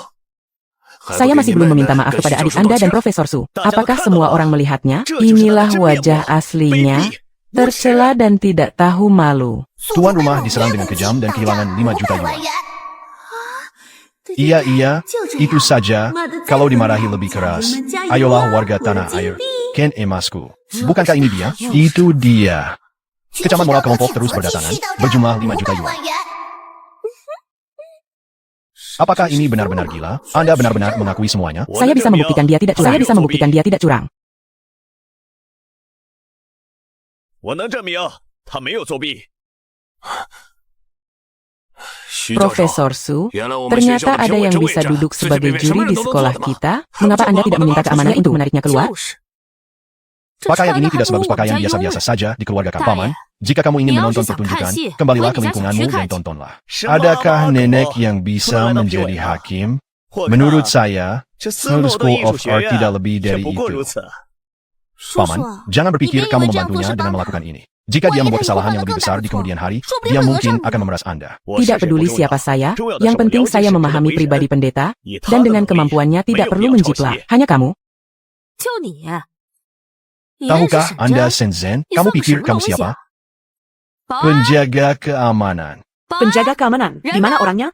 Saya masih belum meminta maaf kepada adik Anda dan Profesor Su. Apakah semua orang melihatnya? Inilah wajah aslinya, tercela dan tidak tahu malu. Tuan rumah diserang dengan kejam dan kehilangan 5 juta yuan. Iya, itu saja. Kalau dimarahi lebih keras, ayolah warga tanah air. Ken emasku. Bukankah ini dia? Itu dia. Kecaman moral kelompok terus berdatangan, berjumlah 5 juta yuan. Apakah ini benar-benar gila? Anda benar-benar mengakui semuanya? Saya bisa membuktikan dia tidak curang. Saya bisa membuktikan dia tidak curang. 我能证明他没有作弊。 Profesor Su, ternyata ada yang bisa duduk sebagai juri di sekolah kita. Mengapa Anda tidak meminta keamanannya untuk menariknya keluar? Pakaian ini tidak sebagus pakaian biasa-biasa saja di keluarga Paman. Jika kamu ingin menonton pertunjukan, kembalilah ke lingkunganmu dan tontonlah. Adakah nenek yang bisa menjadi hakim? Menurut saya, 这斯诺 School 的艺术 of 学 Art 院 tidak lebih 也 dari 不过 itu. 如此。 Paman, jangan berpikir 你别以 kamu 为这样做 membantunya 是 dengan 帮 melakukan 他。 ini. Jika dia 万一 membuat 他以后 kesalahan 犯 yang 了 lebih 更 besar 大的 di 错， kemudian hari, 说不定 dia 会和 mungkin 上 akan 你。 memeras Anda. 我 Tidak 甚至不 peduli 重要 siapa saya, 重要的 yang 是我 penting 了解 saya 这个 memahami 为人 pribadi pendeta, 以他 dan 的 dengan 能力 kemampuannya 没 tidak 有 perlu 必要抄 menjiplak. 袭。 Hanya kamu. 就你，你认识 Tahukah 沈 Anda 真？ Shenzhen? 你 Kamu 算个什 pikir 么 kamu 东西 siapa? 啊？保安， Penjaga keamanan. 保安， Penjaga keamanan, di mana orangnya?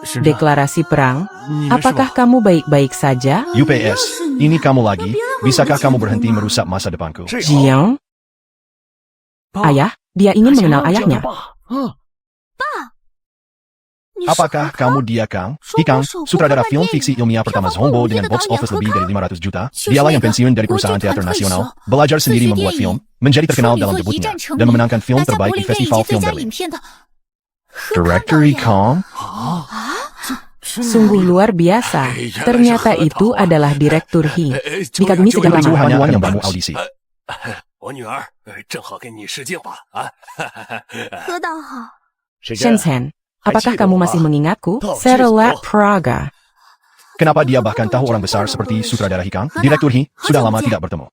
Deklarasi perang. Apakah kamu baik-baik saja? UPS, ini kamu lagi? Bisakah kamu berhenti merusak masa depanku? 这好 Jiang? Ayah, dia ingin mengenal ayahnya. Apakah kamu dia Kang? Hikang, sutradara film fiksi ilmiah pertama Zhongbo dengan box office lebih dari 500 juta. Dialah yang pensiun dari perusahaan teater nasional, belajar sendiri membuat film, menjadi terkenal dalam debutnya, dan memenangkan film 大家不 terbaik 会 di 愿意 Festival 接最 Film 佳 Berlin. 影片的。 Director Hikang? Sungguh luar biasa. Ternyata itu adalah Direktur He. Dikagumi sejak Itu lama. hanya yang baru audisi. 我女儿正好给你试镜吧啊！何导好， Shenzhen, apakah kamu masih mengingatku? Serlat Praga. Kenapa dia bahkan tahu orang besar seperti sutradara Hikang? Direktur He sudah lama tidak bertemu.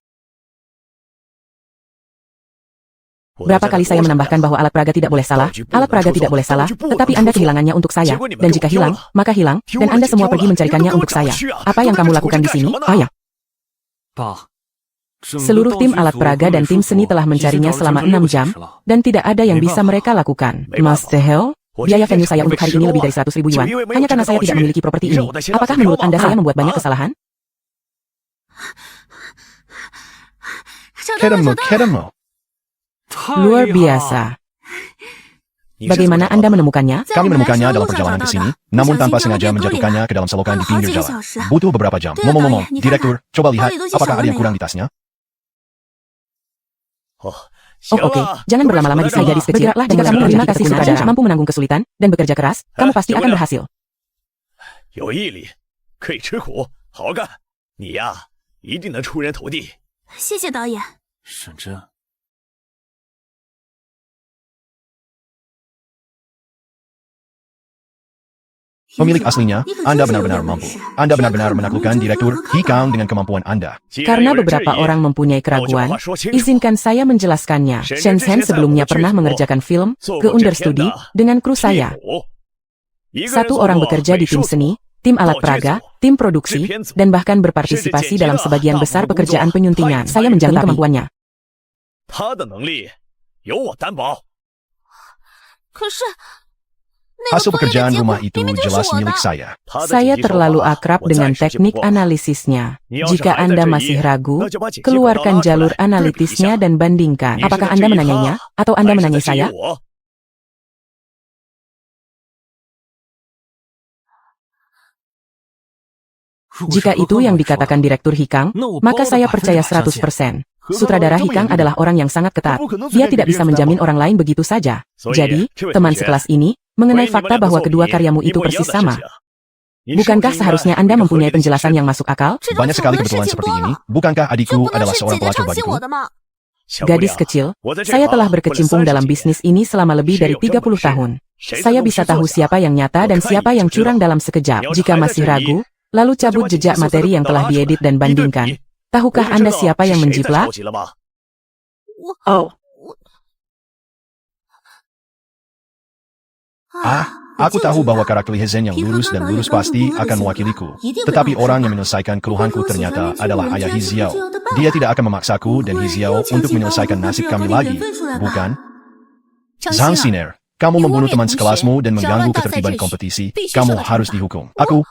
Berapa kali saya menambahkan bahwa alat peraga tidak boleh salah, alat peraga tidak boleh salah, tetapi Anda kehilangannya untuk saya, dan jika hilang, maka hilang, dan Anda semua pergi mencarikannya untuk saya. Apa yang kamu lakukan di sini, ayah? Seluruh tim alat peraga dan tim seni telah mencarinya selama 6 jam, dan tidak ada yang bisa mereka lakukan. Mas Tehel, biaya venue saya untuk hari ini lebih dari 100.000 yuan, hanya karena saya tidak memiliki properti ini. Apakah menurut Anda saya membuat banyak kesalahan? Ketemu. Luar biasa. Bagaimana Anda menemukannya? Kami menemukannya dalam perjalanan ke sini, namun tanpa sengaja menjatuhkannya ke dalam selokan di pinggir jalan. Butuh beberapa jam. Ngomong-ngomong, Direktur, coba lihat, apakah ada yang kurang di tasnya? Oh, Oh oke, jangan berlama-lama di sini gadis kecil. Jika kamu terima kasih sutradara mampu menanggung kesulitan dan bekerja keras, kamu pasti akan berhasil. 有毅力，可以吃苦，好好干，你呀一定能出人头地。谢谢导演。沈真， Pemilik aslinya, Anda benar-benar mampu. Anda benar-benar menaklukkan Direktur Hikang dengan kemampuan Anda. Karena beberapa orang mempunyai keraguan, izinkan saya menjelaskannya. Shenzhen sebelumnya pernah mengerjakan film ke Understudy dengan kru saya. Satu orang bekerja di tim seni, tim alat peraga, tim produksi, dan bahkan berpartisipasi dalam sebagian besar pekerjaan penyuntingan. Saya menjalin kemampuannya. 他的能力由我担保。可是，那 Hasil 个作业的 pekerjaan 结果 rumah itu 明明就是 jelas 我 milik 的。 saya. Saya terlalu akrab dengan teknik analisisnya. Jika Anda masih ragu, keluarkan jalur analitisnya dan bandingkan. Apakah Anda menanyainya, atau Anda menanyai saya? Jika itu yang dikatakan Direktur Hikang, maka saya percaya 100%. Sutradara Hikang adalah orang yang sangat ketat. Dia tidak bisa menjamin orang lain begitu saja. Jadi, teman sekelas ini, mengenai fakta bahwa kedua karyamu itu persis sama. Bukankah seharusnya Anda mempunyai penjelasan yang masuk akal? 知道 Banyak 错 sekali 的事 kebetulan 情 seperti 多 ini. 了， Bukankah 就 adikku 不能 adalah 是 seorang 姐姐 pelacur 抄袭 bagiku? 我的吗？ Gadis kecil, saya telah berkecimpung dalam bisnis ini selama lebih dari 30 tahun. Saya bisa tahu siapa yang nyata dan siapa yang curang dalam sekejap. Jika masih ragu, lalu cabut jejak materi yang telah diedit dan bandingkan. Tahukah Anda siapa yang menjiplak? Oh, Aku tahu bahwa karakter Hezen yang lurus dan lurus pasti akan mewakiliku. Tetapi orang yang menyelesaikan keluhanku ternyata adalah ayah Hiziao. Dia tidak akan memaksaku dan Hiziao untuk menyelesaikan nasib kami lagi, bukan? Zhang Xiner, kamu membunuh teman sekelasmu dan mengganggu ketertiban kompetisi. Kamu harus dihukum. Aku.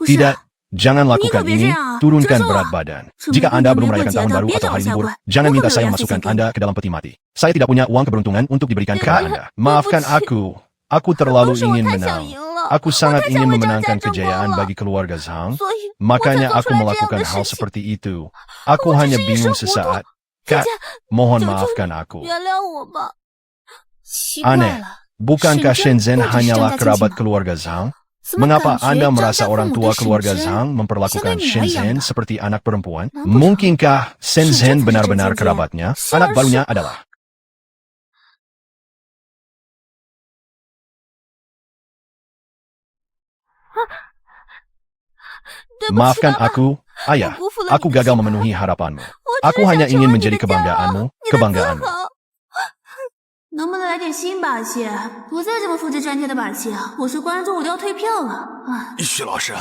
不是， Tidak, jangan lakukan Ini ini, kok bisa? turunkan Jelas berat loh. badan. Cuma Jika Anda belum ini merayakan buat tahun jatah, baru biar atau hari jangan libur, siapa. jangan Bukan minta saya lo yang memasukkan sisihkan. Anda ke dalam peti mati. Saya tidak punya uang keberuntungan untuk diberikan kepada Anda. Maafkan aku. Aku terlalu 当时我 ingin 太 menang. 想赢了， Aku 我 sangat 太 ingin 想为 memenangkan 张家争光 kejayaan 了， bagi keluarga Zhang. 所以 Makanya 我才 aku 做出来这样 melakukan 的 hal 事情。 seperti itu. Aku 我只 hanya 是一 bingung 时糊涂， sesaat. Kak, mohon 求求 maafkan aku. 原谅我吧。奇怪 Aneh. 了， Bukankah Shenzhen Shenzhen hanyalah bukan kerabat Zhang keluarga Zhang? 怎么 Mengapa 感觉 Anda 张 merasa 家父 orang 母 tua 对 keluarga 沈 Zhang 真 memperlakukan 相当于女儿一样 Shenzhen 的？ seperti anak perempuan? Nah, betul. Mungkinkah Shenzhen Shenzhen benar-benar Shenzhen. kerabatnya? Siapa Anak barunya sih? adalah 对不起， Maafkan 妈妈， aku, ayah. 我辜负了 Aku 你的 gagal 期望 memenuhi harapanmu. 我只 Aku 是 hanya 想成 ingin 为你 menjadi 的骄傲， kebanggaanmu, 你的自 kebanggaanmu. 豪。能不能来点新把戏？不再这么复制粘贴的把戏，我是观众，我都要退票了。唉， 徐老师，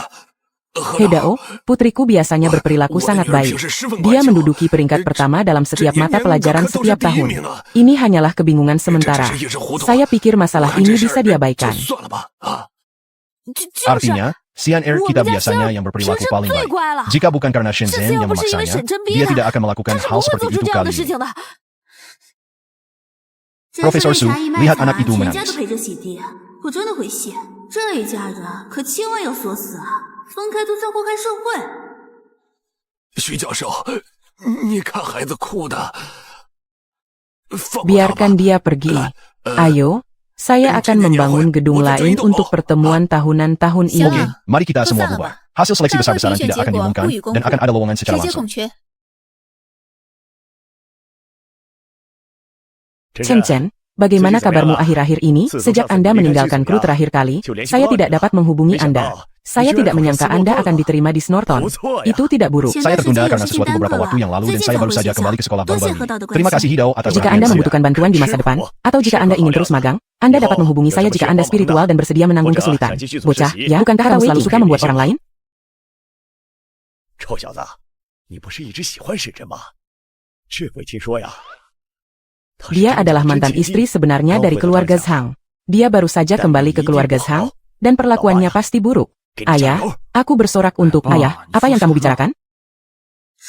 Hedao, putriku biasanya berperilaku sangat baik. Dia menduduki peringkat pertama dalam setiap mata pelajaran setiap tahun. Ini hanyalah kebingungan sementara. Saya pikir masalah ini bisa diabaikan. 算了吧啊！ 就是， Artinya, Xian Er 我 kita 们家 biasanya 香 yang 是 berperilaku 真 paling 最 baik. 乖了， Jika bukan karena 这次 Shenzhen 要 yang 不是因为 memaksanya, 沈真逼 dia 的， tidak akan melakukan 他是 hal 不会 seperti 做出 itu 这样的 kali 事 ini. 情的。 Profesor Su, lihat anak itu 全家都 menangis. 陪着洗地，我真的会谢。这一家人可千万要锁死啊，分开都在祸害社会。 徐教授，你看孩子哭的，放过他吧 Biarkan dia pergi. Ayo, saya akan membangun gedung lain untuk pertemuan tahunan tahun Oke, ini. mari kita semua Betul, bubar. Hasil seleksi 大会 besar-besaran 评选 tidak 结 akan 果 diumumkan 不予公 dan 布 akan ada lowongan 直 secara 接 langsung. 空缺。 Chen Chen, bagaimana kabarmu akhir-akhir ini? Sejak Anda meninggalkan kru terakhir kali, saya tidak dapat menghubungi Anda. Saya tidak menyangka Anda akan diterima di Snorton. Itu tidak buruk. Saya tertunda karena sesuatu beberapa waktu yang lalu dan saya baru saja kembali ke sekolah baru-baru ini. Terima kasih Hidao atas Jika perhatian Anda saya. membutuhkan bantuan di masa depan, atau jika Anda ingin terus magang, Anda dapat menghubungi saya jika Anda spiritual dan bersedia menanggung kesulitan. Bocah, ya, bukankah kamu selalu suka membuat orang lain? 臭小子，你不是一直喜欢沈真吗？这回听说呀， Dia adalah mantan istri sebenarnya dari keluarga Zhang. Dia baru saja kembali ke keluarga Zhang, dan perlakuannya pasti buruk. Ayah, aku bersorak untuk ayah. Apa yang kamu bicarakan?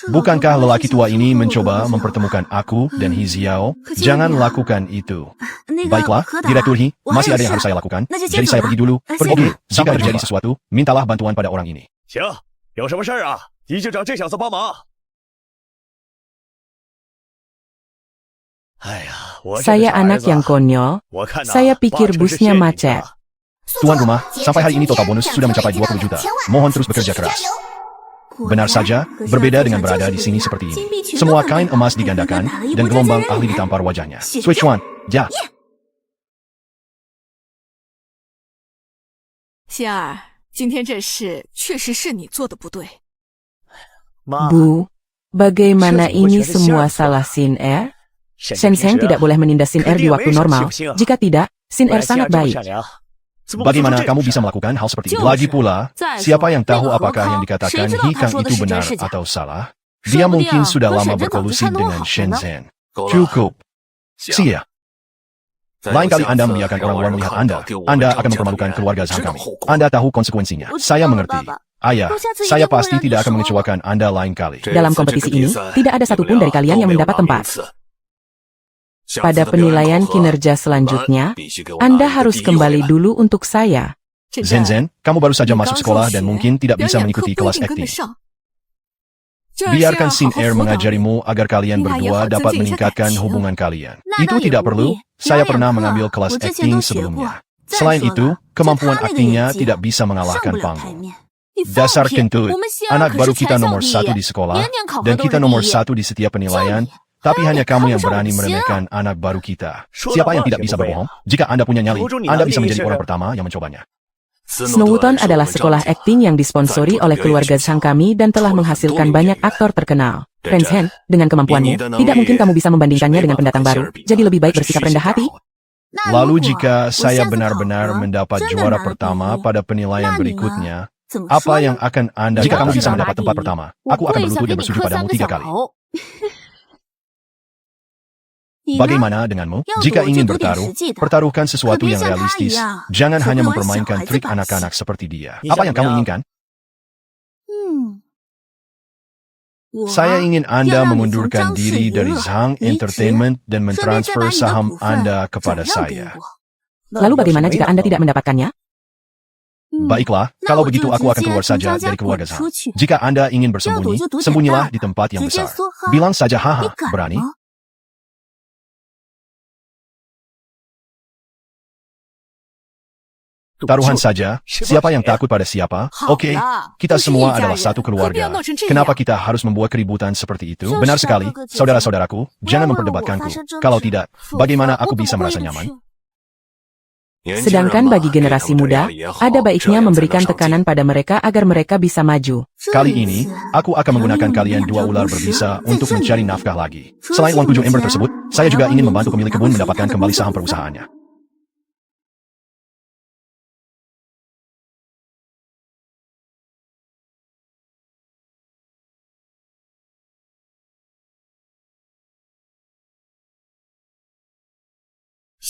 Bukankah lelaki tua ini mencoba mempertemukan aku dan Hiziao? Jangan lakukan itu. 那个 Baiklah, 何达 Direktur He, 我还 masih 有 ada yang 事 harus saya lakukan. 那就先 Jadi 走 saya 了 pergi dulu. 先 Oke, 走了 jika terjadi sesuatu, mintalah bantuan pada orang ini. 行，有什么事儿啊？一舅长正想次帮忙。哎呀，我这个 Saya 傻儿 anak 子啊 yang konyol. 我看呐 Saya pikir 八成是 busnya 陷阱 macet. 啊 Tuan rumah, sampai hari ini total bonus sudah mencapai 20 juta. Mohon terus bekerja keras. Benar saja, berbeda dengan berada di sini seperti ini. Semua kain emas digandakan, dan gelombang ahli ditampar wajahnya. Switch one, ja. 希儿，今天这事确实是你做的不对。妈， Bu, bagaimana Saya ini semua semua cari salah Sin Er? 沈 Shen 真 Seng 平时 tidak boleh menindas Sin Er di waktu normal. Jika tidak, Sin 本 Er 来心眼 sangat 这么 baik. 善良，怎么会做出 Bagaimana 这种 kamu 事 bisa 儿 melakukan hal seperti itu? Jujur. Lagi pula, Zai siapa Su, yang tahu Nega apakah Hekang, yang dikatakan谁知道 Hikang 他说的 itu 是真 benar 是假？ atau salah? 说 Dia 不定 mungkin 啊 sudah 和 lama 沈真早就 berkolusi 串通 dengan 好了呢。 Shenzhen. Cukup. Sia. Lain kali Anda membiarkan orang luar melihat Anda, Anda akan mempermalukan keluarga Zhang kami. Anda tahu konsekuensinya. Saya mengerti. Ayah, saya pasti tidak akan mengecewakan Anda lain kali. Dalam kompetisi ini, tidak ada satupun dari kalian yang mendapat tempat. Pada penilaian kinerja selanjutnya, Anda harus kembali dulu untuk saya. 真真， Zen-Zen, kamu baru saja 你 masuk 刚 sekolah 入 dan 学 mungkin tidak 表 bisa 演课 mengikuti 不一 kelas 定跟得 acting. 上。就让 Biarkan 希儿 Sin 好好 Air 辅导你 mengajarimu agar kalian Ini hanya berdua hal dapat penting meningkatkan saja. hubungan kalian. Nah, Itu nah, tidak Ibu perlu, Bi. saya Yang pernah ke, mengambil kelas 我之前 acting 都学过。 sebelumnya. 再 Selain 说 itu, 了，就 kemampuan 他那个 aktingnya 演技 tidak bisa 上 mengalahkan 不了台 panggung. 面。 你放 Dasar 屁！ kentut, 我们希儿 anak 可 baru 是 kita 全校 nomor 第一， 1 di sekolah, 年年考核 dan 都 kita 是 nomor 第一。 1 di setiap penilaian, tapi hanya kamu yang berani meremehkan anak baru kita. Siapa yang tidak bisa berbohong? Jika Anda punya nyali, Anda bisa menjadi orang pertama yang mencobanya. Snowton adalah sekolah akting yang disponsori oleh keluarga Zhang kami dan telah menghasilkan banyak aktor terkenal. Ren, dengan kemampuanmu, tidak mungkin kamu bisa membandingkannya dengan pendatang baru, jadi lebih baik bersikap rendah hati. 那 Lalu 如果 jika 我 saya 下次考 benar-benar 核 mendapat 真的 juara 拿了 pertama 第一 pada penilaian 那你们 berikutnya, 怎么 apa 说 yang 呢？ akan Anda Jika jika kamu kamu bisa bisa mendapat拿 tempat 第一 pertama? 我 Aku akan 跪下 berlutut 给 dan 你 bersujud 磕 padamu 3个 3 小 kali. 头。你呢？ Bagaimana denganmu? Yang Jika tua ingin itu bertaruh, dia sedih. pertaruhkan sesuatu Kebisa yang realistis. kaya. Jangan hanya Sebuah mempermainkan xiao trik haizi anak-anak seperti dia. Ni Apa yang kamu siapa? inginkan? 我 Saya ingin 要 Anda 让你从 memundurkan 张氏 diri 娱 dari 乐 Zhang 离职， Entertainment dan 顺便再把 mentransfer 你的 saham 股份 Anda 转 kepada 让给 saya. 我。 Lalu bagaimana jika Anda tidak mendapatkannya? Baiklah, Nah, kalau我 begitu 就 aku 直 akan 接 keluar 从 saja 张家 dari 滚 keluarga 出 Zhang. 去。 Jika Anda ingin 要赌 bersembunyi, 就赌简 sembunyilah 单， di tempat yang 直接 besar. 梭哈。 Bilang saja 你 haha, 敢 berani? 吗？ Taruhan saja, siapa yang takut pada siapa? Oke, kita semua adalah satu keluarga. Kenapa kita harus membuat keributan seperti itu? Benar sekali, saudara-saudaraku, jangan memperdebatkanku. Kalau tidak, bagaimana aku bisa merasa nyaman? Sedangkan bagi generasi muda, ada baiknya memberikan tekanan pada mereka agar mereka bisa maju. Kali ini, aku akan menggunakan kalian 2 ular berbisa untuk mencari nafkah lagi. Selain uang 7 ember tersebut, saya juga ingin membantu pemilik kebun mendapatkan kembali saham perusahaannya.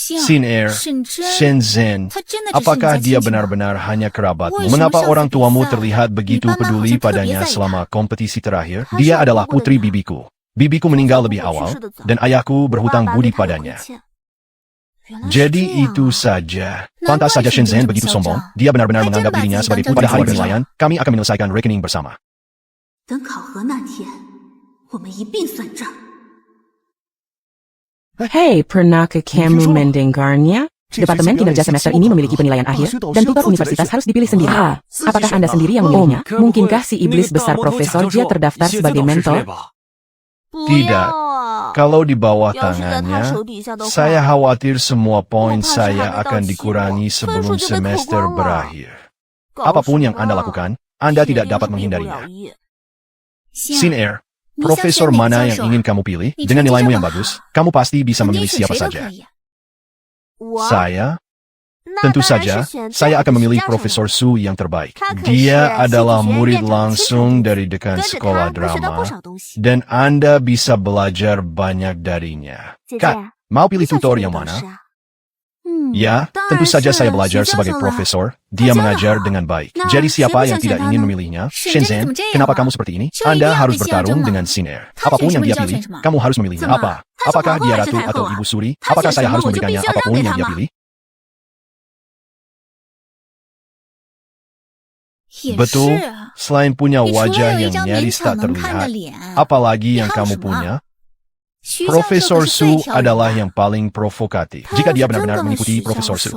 Xin-er, Shenzhen, apakah dia benar-benar hanya kerabatmu? Mengapa orang tuamu terlihat begitu peduli padanya selama kompetisi terakhir? Dia adalah putri bibiku. Bibiku meninggal lebih awal, dan ayahku berhutang budi padanya. Jadi itu saja. Pantas saja Shenzhen begitu sombong. Dia benar-benar menganggap dirinya sebagai putri. Pada hari penilaian, kami akan menyelesaikan rekening bersama. 等考核那天，我们一并算账。 Hei, pernah ke kamu mendengarnya? Departemen kinerja semester ini memiliki penilaian akhir, dan tutor universitas harus dipilih sendiri. Apakah Anda sendiri yang memilihnya? Mungkinkah si iblis besar Profesor Jia terdaftar sebagai mentor? Tidak. Kalau di bawah tangannya, saya khawatir semua poin saya akan dikurangi sebelum semester berakhir. Apapun yang Anda lakukan, Anda tidak dapat menghindarinya. Xin-er, profesor mana yang ingin kamu pilih? Dengan nilaimu yang bagus, kamu pasti bisa memilih siapa saja. Saya? Tentu saja, saya akan memilih Profesor Su yang terbaik. Dia adalah murid langsung dari dekan sekolah drama, dan Anda bisa belajar banyak darinya. Kak, mau pilih tutor yang mana? Ya, tentu saja saya belajar sebagai profesor. Dia mengajar dengan baik. Jadi siapa yang tidak ingin memilihnya? Shenzhen, kenapa kamu seperti ini? Anda harus bertarung dengan Xin-er. Apapun yang dia pilih, kamu harus memilihnya. Apa? Apakah dia ratu atau ibu suri? Apakah saya harus memberikannya apapun yang dia pilih? Betul, selain punya wajah yang nyaris tak terlihat, apalagi yang kamu punya? Profesor Su adalah yang paling provokatif. Jika dia benar-benar mengikuti Profesor Su.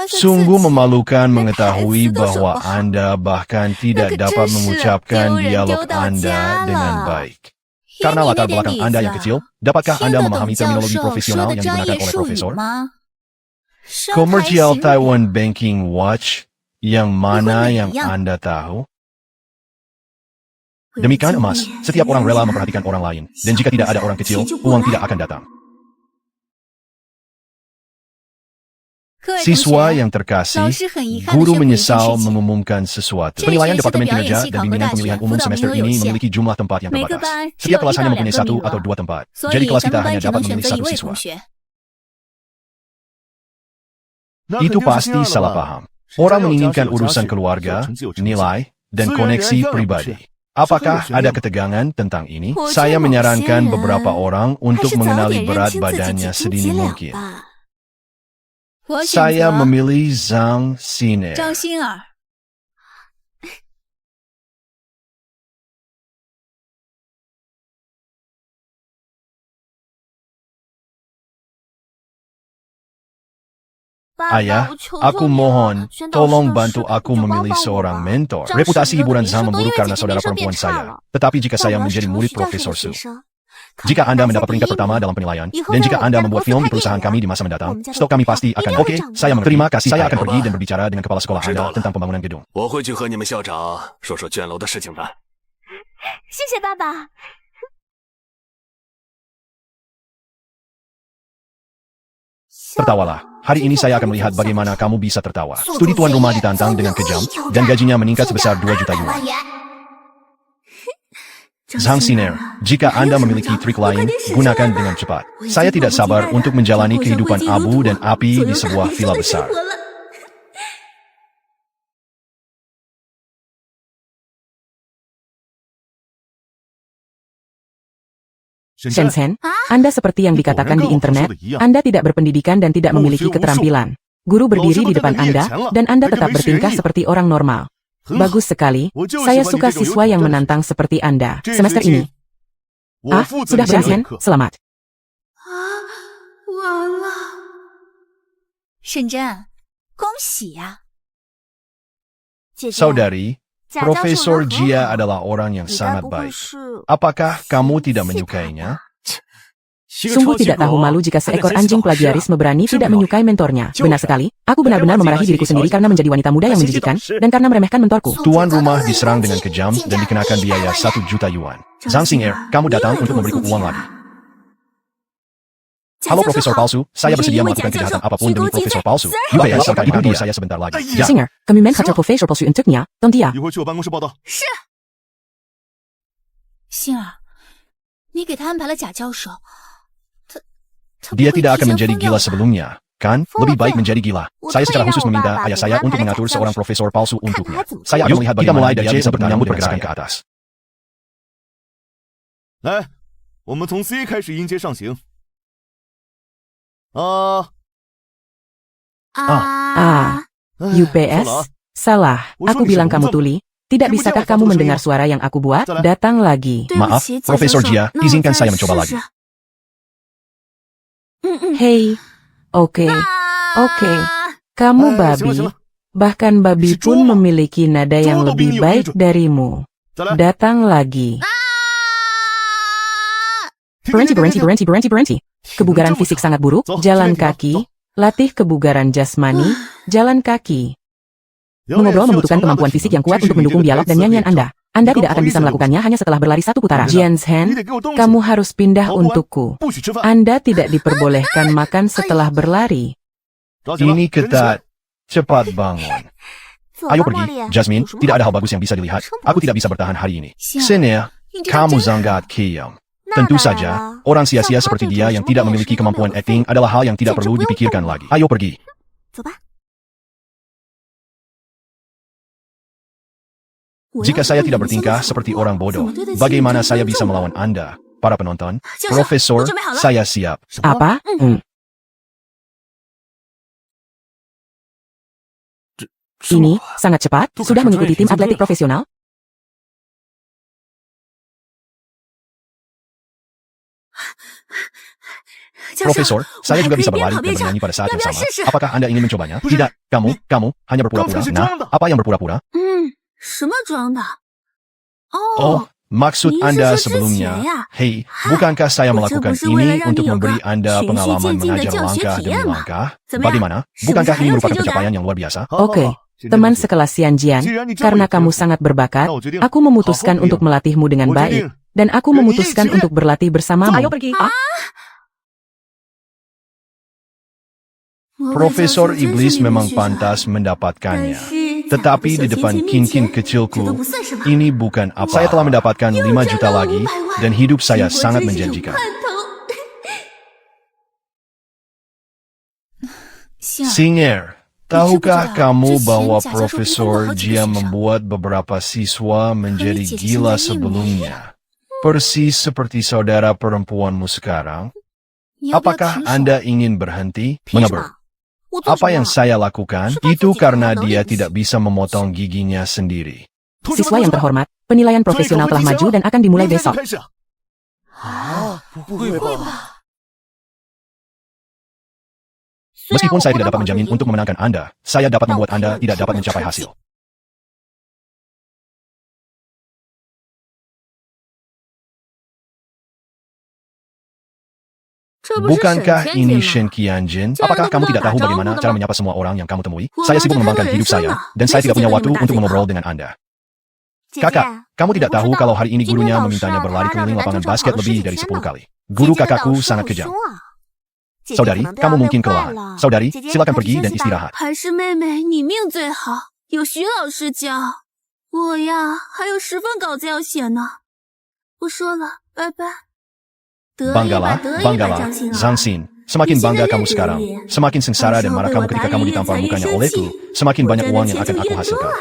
Sungguh memalukan mengetahui bahwa Anda bahkan tidak dapat mengucapkan dialog Anda dengan baik. Karena latar belakang Anda yang kecil, dapatkah Anda memahami terminologi profesional yang digunakan oleh Profesor? Komersial Taiwan Banking Watch, yang mana yang Anda tahu? Demikian emas, setiap orang rela memperhatikan orang lain, dan jika tidak ada orang kecil, uang tidak akan datang. Siswa yang terkasih, guru menyesal mengumumkan sesuatu. Penilaian Departemen Kinerja dan Bimbingan Pemilihan Umum semester ini memiliki jumlah tempat yang terbatas. Setiap kelas hanya mempunyai 1 atau 2 tempat, jadi kelas kita hanya dapat memilih 1 siswa. Itu pasti salah paham. Orang menginginkan urusan keluarga, nilai, dan koneksi pribadi. Apakah ada ketegangan tentang ini? Saya menyarankan beberapa orang untuk mengenali berat badannya sedini mungkin. Saya memilih Zhang Xin-er. Ayah, aku mohon, tolong bantu aku memilih seorang mentor. Reputasi hiburan Zhang memburuk karena saudara perempuan saya. Tetapi jika saya menjadi murid Profesor Su, jika Anda mendapat peringkat pertama dalam penilaian, dan jika Anda membuat film di perusahaan kami di masa mendatang, stok kami pasti akan oke. Saya terima kasih. Saya akan pergi dan berbicara dengan kepala sekolah Anda tentang pembangunan gedung. 我会去和你们校长说说卷楼的事情的。谢谢爸爸。 Tertawalah. Hari ini saya akan melihat bagaimana kamu bisa tertawa. Studi tuan rumah ditantang dengan kejam, dan gajinya meningkat sebesar 2 juta yuan. Zhang Xin-er, jika Anda memiliki trik lain, gunakan dengan cepat. Saya tidak sabar untuk menjalani kehidupan abu dan api di sebuah villa besar. Shenzhen, Anda seperti yang dikatakan di internet, Anda tidak berpendidikan dan tidak memiliki keterampilan. Guru berdiri di depan Anda, dan Anda tetap bertingkah seperti orang normal. Bagus sekali, saya suka siswa yang menantang seperti Anda, semester ini. Sudah Shenzhen, selamat. 沈真，恭喜呀！ 姐姐， Saudari, 贾教授 Profesor 人很 Jia 好 adalah orang yang 你该 sangat 不会 baik. 是 Apakah kamu tidak 气他 menyukainya? 吧？ Sungguh tidak tahu malu jika seekor anjing plagiarisme berani tidak menyukai mentornya. Benar sekali, aku benar-benar memarahi diriku sendiri karena menjadi wanita muda yang menjijikkan, dan karena meremehkan mentorku. Tuan rumah diserang dengan kejam dan dikenakan biaya 1 juta yuan. Zhang Xing'er, kamu datang untuk memberiku uang lagi. Halo Profesor Palsu, saya bersedia melakukan kejahatan apapun demi Profesor Palsu. UPS akan dipanggil saya sebentar lagi. Ya. Singer, kami menghajar Profesor Palsu untuknya, dan dia. 一会儿去我办公室报道。是。星儿，你给他安排了贾教授，他 Dia tidak akan menjadi gila sebelumnya, kan? Lebih baik menjadi gila. Saya secara khusus meminta ayah saya untuk mengatur seorang profesor palsu untuknya. Saya akan melihat bagaimana dia bisa menyambut pergerakan ke atas. 来，我们从 C 开始音阶上行。啊 Ah, UPS? Salah, aku bilang kamu tuli. Tidak bisakah kamu mendengar suara yang aku buat? Datang lagi. 对不 Maaf, 起，贾教 Profesor 授 Jia, 那我 izinkan 再 saya mencoba 试 lagi. 试。Hei, oke, oke. Kamu babi. Bahkan babi pun memiliki nada yang lebih baik darimu. 再来， Datang lagi. Berhenti. Kebugaran fisik sangat buruk, jalan kaki, latih kebugaran jasmani, jalan kaki. Mengobrol membutuhkan kemampuan fisik yang kuat untuk mendukung dialog dan nyanyian Anda. Anda tidak akan bisa melakukannya hanya setelah berlari 1 putaran. Jianzhen, kamu harus pindah untukku. 不许吃饭。 Anda tidak diperbolehkan makan setelah berlari. 着急了 Ini ketat. Cepat bangun. 走 Ayo 吧，茉 pergi, 莉， Jasmine. 有什么 Tidak ada 好 hal bagus yang bisa dilihat. Aku tidak bisa bertahan hari ini. 星儿， Senia, 你这个 kamu 真 sangat kiam. 那 Tentu 当然 saja, 了 orang sia-sia 像他 seperti 这 dia 种 yang 什么 tidak 本 memiliki 事都没有 kemampuan 的 acting 废物 adalah hal yang tidak 简直 perlu 不用 dipikirkan 动 lagi. Ayo pergi. 走吧。我 Jika 要 saya 是 tidak 你们 bertingkah 这么 seperti 狠活 orang 怎 bodoh, 么对得起 bagaimana 你这 saya 尊 bisa 重 melawan 我 Anda, para penonton? 教授， Profesor, 我准备好了。 saya siap. Apa? Ini sangat cepat, sudah mengikuti tim atletik profesional. Profesor, saya juga bisa berlari dan bernyanyi pada saat yang sama. Apakah Anda ingin mencobanya? Tidak, kamu hanya berpura-pura. Nah, apa yang berpura-pura? 什么装的？ Oh, maksud Ini Anda sesuatu sebelumnya. ya. Hei, bukankah saya Wajah melakukan bersih ini wala untuk rani memberi yoga. Anda Xunxi pengalaman jian jin de mengajar jiao xue langkah demi tian ma. langkah? Zemmaya? Bagaimana? Sebesar Bukankah ini yang merupakan terjodoh? pencapaian yang luar biasa? Oke, teman sekelas Xianjian, karena kamu sangat berbakat, aku memutuskan untuk melatihmu dengan baik, dan aku memutuskan untuk berlatih bersamamu. Ayo pergi. Profesor Iblis memang pantas mendapatkannya. Tetapi di depan kin-kin kecilku, ini bukan apa. Saya telah mendapatkan 5 juta lagi, dan hidup saya sangat menjanjikan. Singer, tahukah kamu bahwa Profesor Jia membuat beberapa siswa menjadi gila sebelumnya? Persis seperti saudara perempuanmu sekarang. 你要不要 Apakah 停手？ Anda ingin berhenti? 凭什 Mengapa? 么？我做什 Apa 么 yang 了？ saya lakukan, itu karena dia tidak bisa memotong giginya sendiri. Siswa yang terhormat, penilaian profesional telah maju dan akan dimulai besok. 不会吧？ Meskipun saya tidak dapat menjamin untuk memenangkan Anda, saya dapat membuat Anda tidak dapat mencapai hasil. Bukankah ini Shen Qianjin? Apakah kamu tidak tahu bagaimana cara menyapa semua orang yang kamu temui? Saya sibuk mengembangkan hidup saya, dan saya tidak punya waktu untuk mengobrol dengan Anda. 姐姐 Kakak, kamu tidak tahu kalau hari ini gurunya memintanya berlari keliling lapangan basket lebih dari 10 kali. Guru kakakku sangat kejam. Saudari, kamu mungkin kelelahan. Saudari, silakan pergi dan istirahat. 还是妹妹你命最好，有徐老师教。我呀，还有10份稿子要写呢。不说了，拜拜。得意吧， Banggalah, 得意吧， banggalah, 张欣儿。 Zhang Xin. Semakin bangga kamu sekarang. Semakin sengsara dan marah kamu ketika kamu ditampar mukanya olehku, semakin banyak uang yang akan aku hasilkan.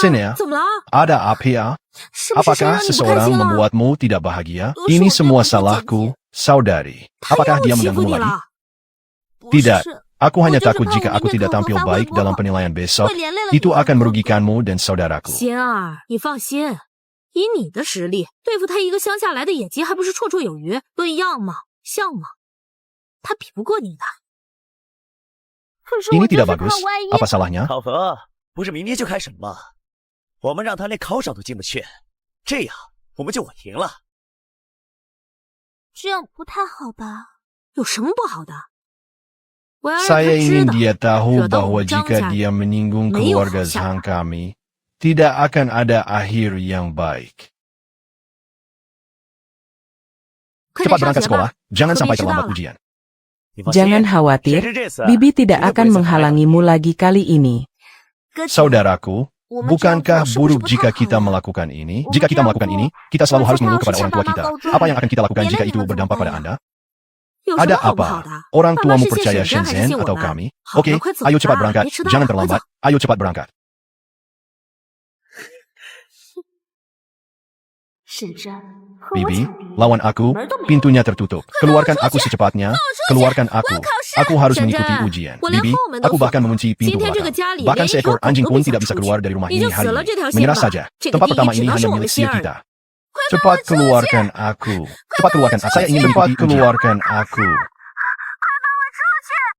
Senia, 怎么了？ ada apa ya? 是不是谁 Apakah 让你不开 seseorang 心了？ membuatmu tidak bahagia? Dosa Ini orang semua yang salahku, saudari. 他 Apakah 又 dia 欺负 mengganggumu 你 lagi? 了？不 Tidak. 是 Aku hanya Aku takut cuma jika mau aku tidak minta tampil kamu baik buat dalam gua. penilaian besok, 会连累了 itu 以后 akan 的 merugikanmu dan saudaraku. 心儿，你放心，以你的实力，对付他一个乡下来的野鸡，还不是绰绰有余？论样貌、相貌，他比不过你的。可是 Ini 我就 tidak 是怕 bagus. 万一 Apa salahnya? 考佛，不是明天就开始了吗？我们让他连考场都进不去，这样我们就稳赢了。这样不太好吧？有什么不好的？我要让 Saya 他知 ingin 道， dia tahu 惹到 bahwa 我们张 jika 家 dia 人 menyinggung 没有好 keluarga 下 Zhang 场。 kami, tidak akan ada akhir yang baik. 快 Cepat 点上 berangkat 学 sekolah, 吧， jangan 可别 sampai 迟到 terlambat 了。 ujian. 你放心 Jangan khawatir, 谁知这次 Bibi tidak 绝对不 akan 会再来了 menghalangimu lagi kali ini. 哥姐， Saudaraku, 我们这样 bukankah 做是不是 buruk 不 jika 太好 kita 呀？ melakukan ini? Oh, Jika kita macam melakukan aku. ini, kita selalu harus Maksudnya mengeluh kepada harus orang tua sama kita. kau Apa yang akan kita lakukan Biar jika nanti itu kamu berdampak pada tahu. Anda? 有什 Ada 么好不好 apa? 的？ Orang 爸 tuamu 妈是 percaya 谢婶还是 Shenzhen 谢我 atau 们？ kami? 好 Oke, 了，快走 ayo cepat 吧， berangkat, 别迟到 jangan 了，快走 terlambat. Ayo cepat berangkat. 婶婶，和我 Bibi, 抢第一， lawan aku, 门都没有。 pintunya tertutup. Keluarkan aku secepatnya. Keluarkan aku. 我要考试。 Aku harus 婶 mengikuti 婶， ujian. 我连 Bibi, 后门都 aku 锁 bahkan 了。 mengunci 今 pintu 天这个 belakang. 家里 Bahkan 连一条 seekor 狗 anjing 都 pun 不想 tidak bisa 出去 keluar dari rumah 你 ini 就死 hari 了 ini. 这条心 Menyerah 吧。 saja. 这个 Tempat 第一 pertama 只 ini 能是 hanya 我们 milik 希 siir 尔。 kita. Cepat keluarkan aku. Cepat keluarkan aku.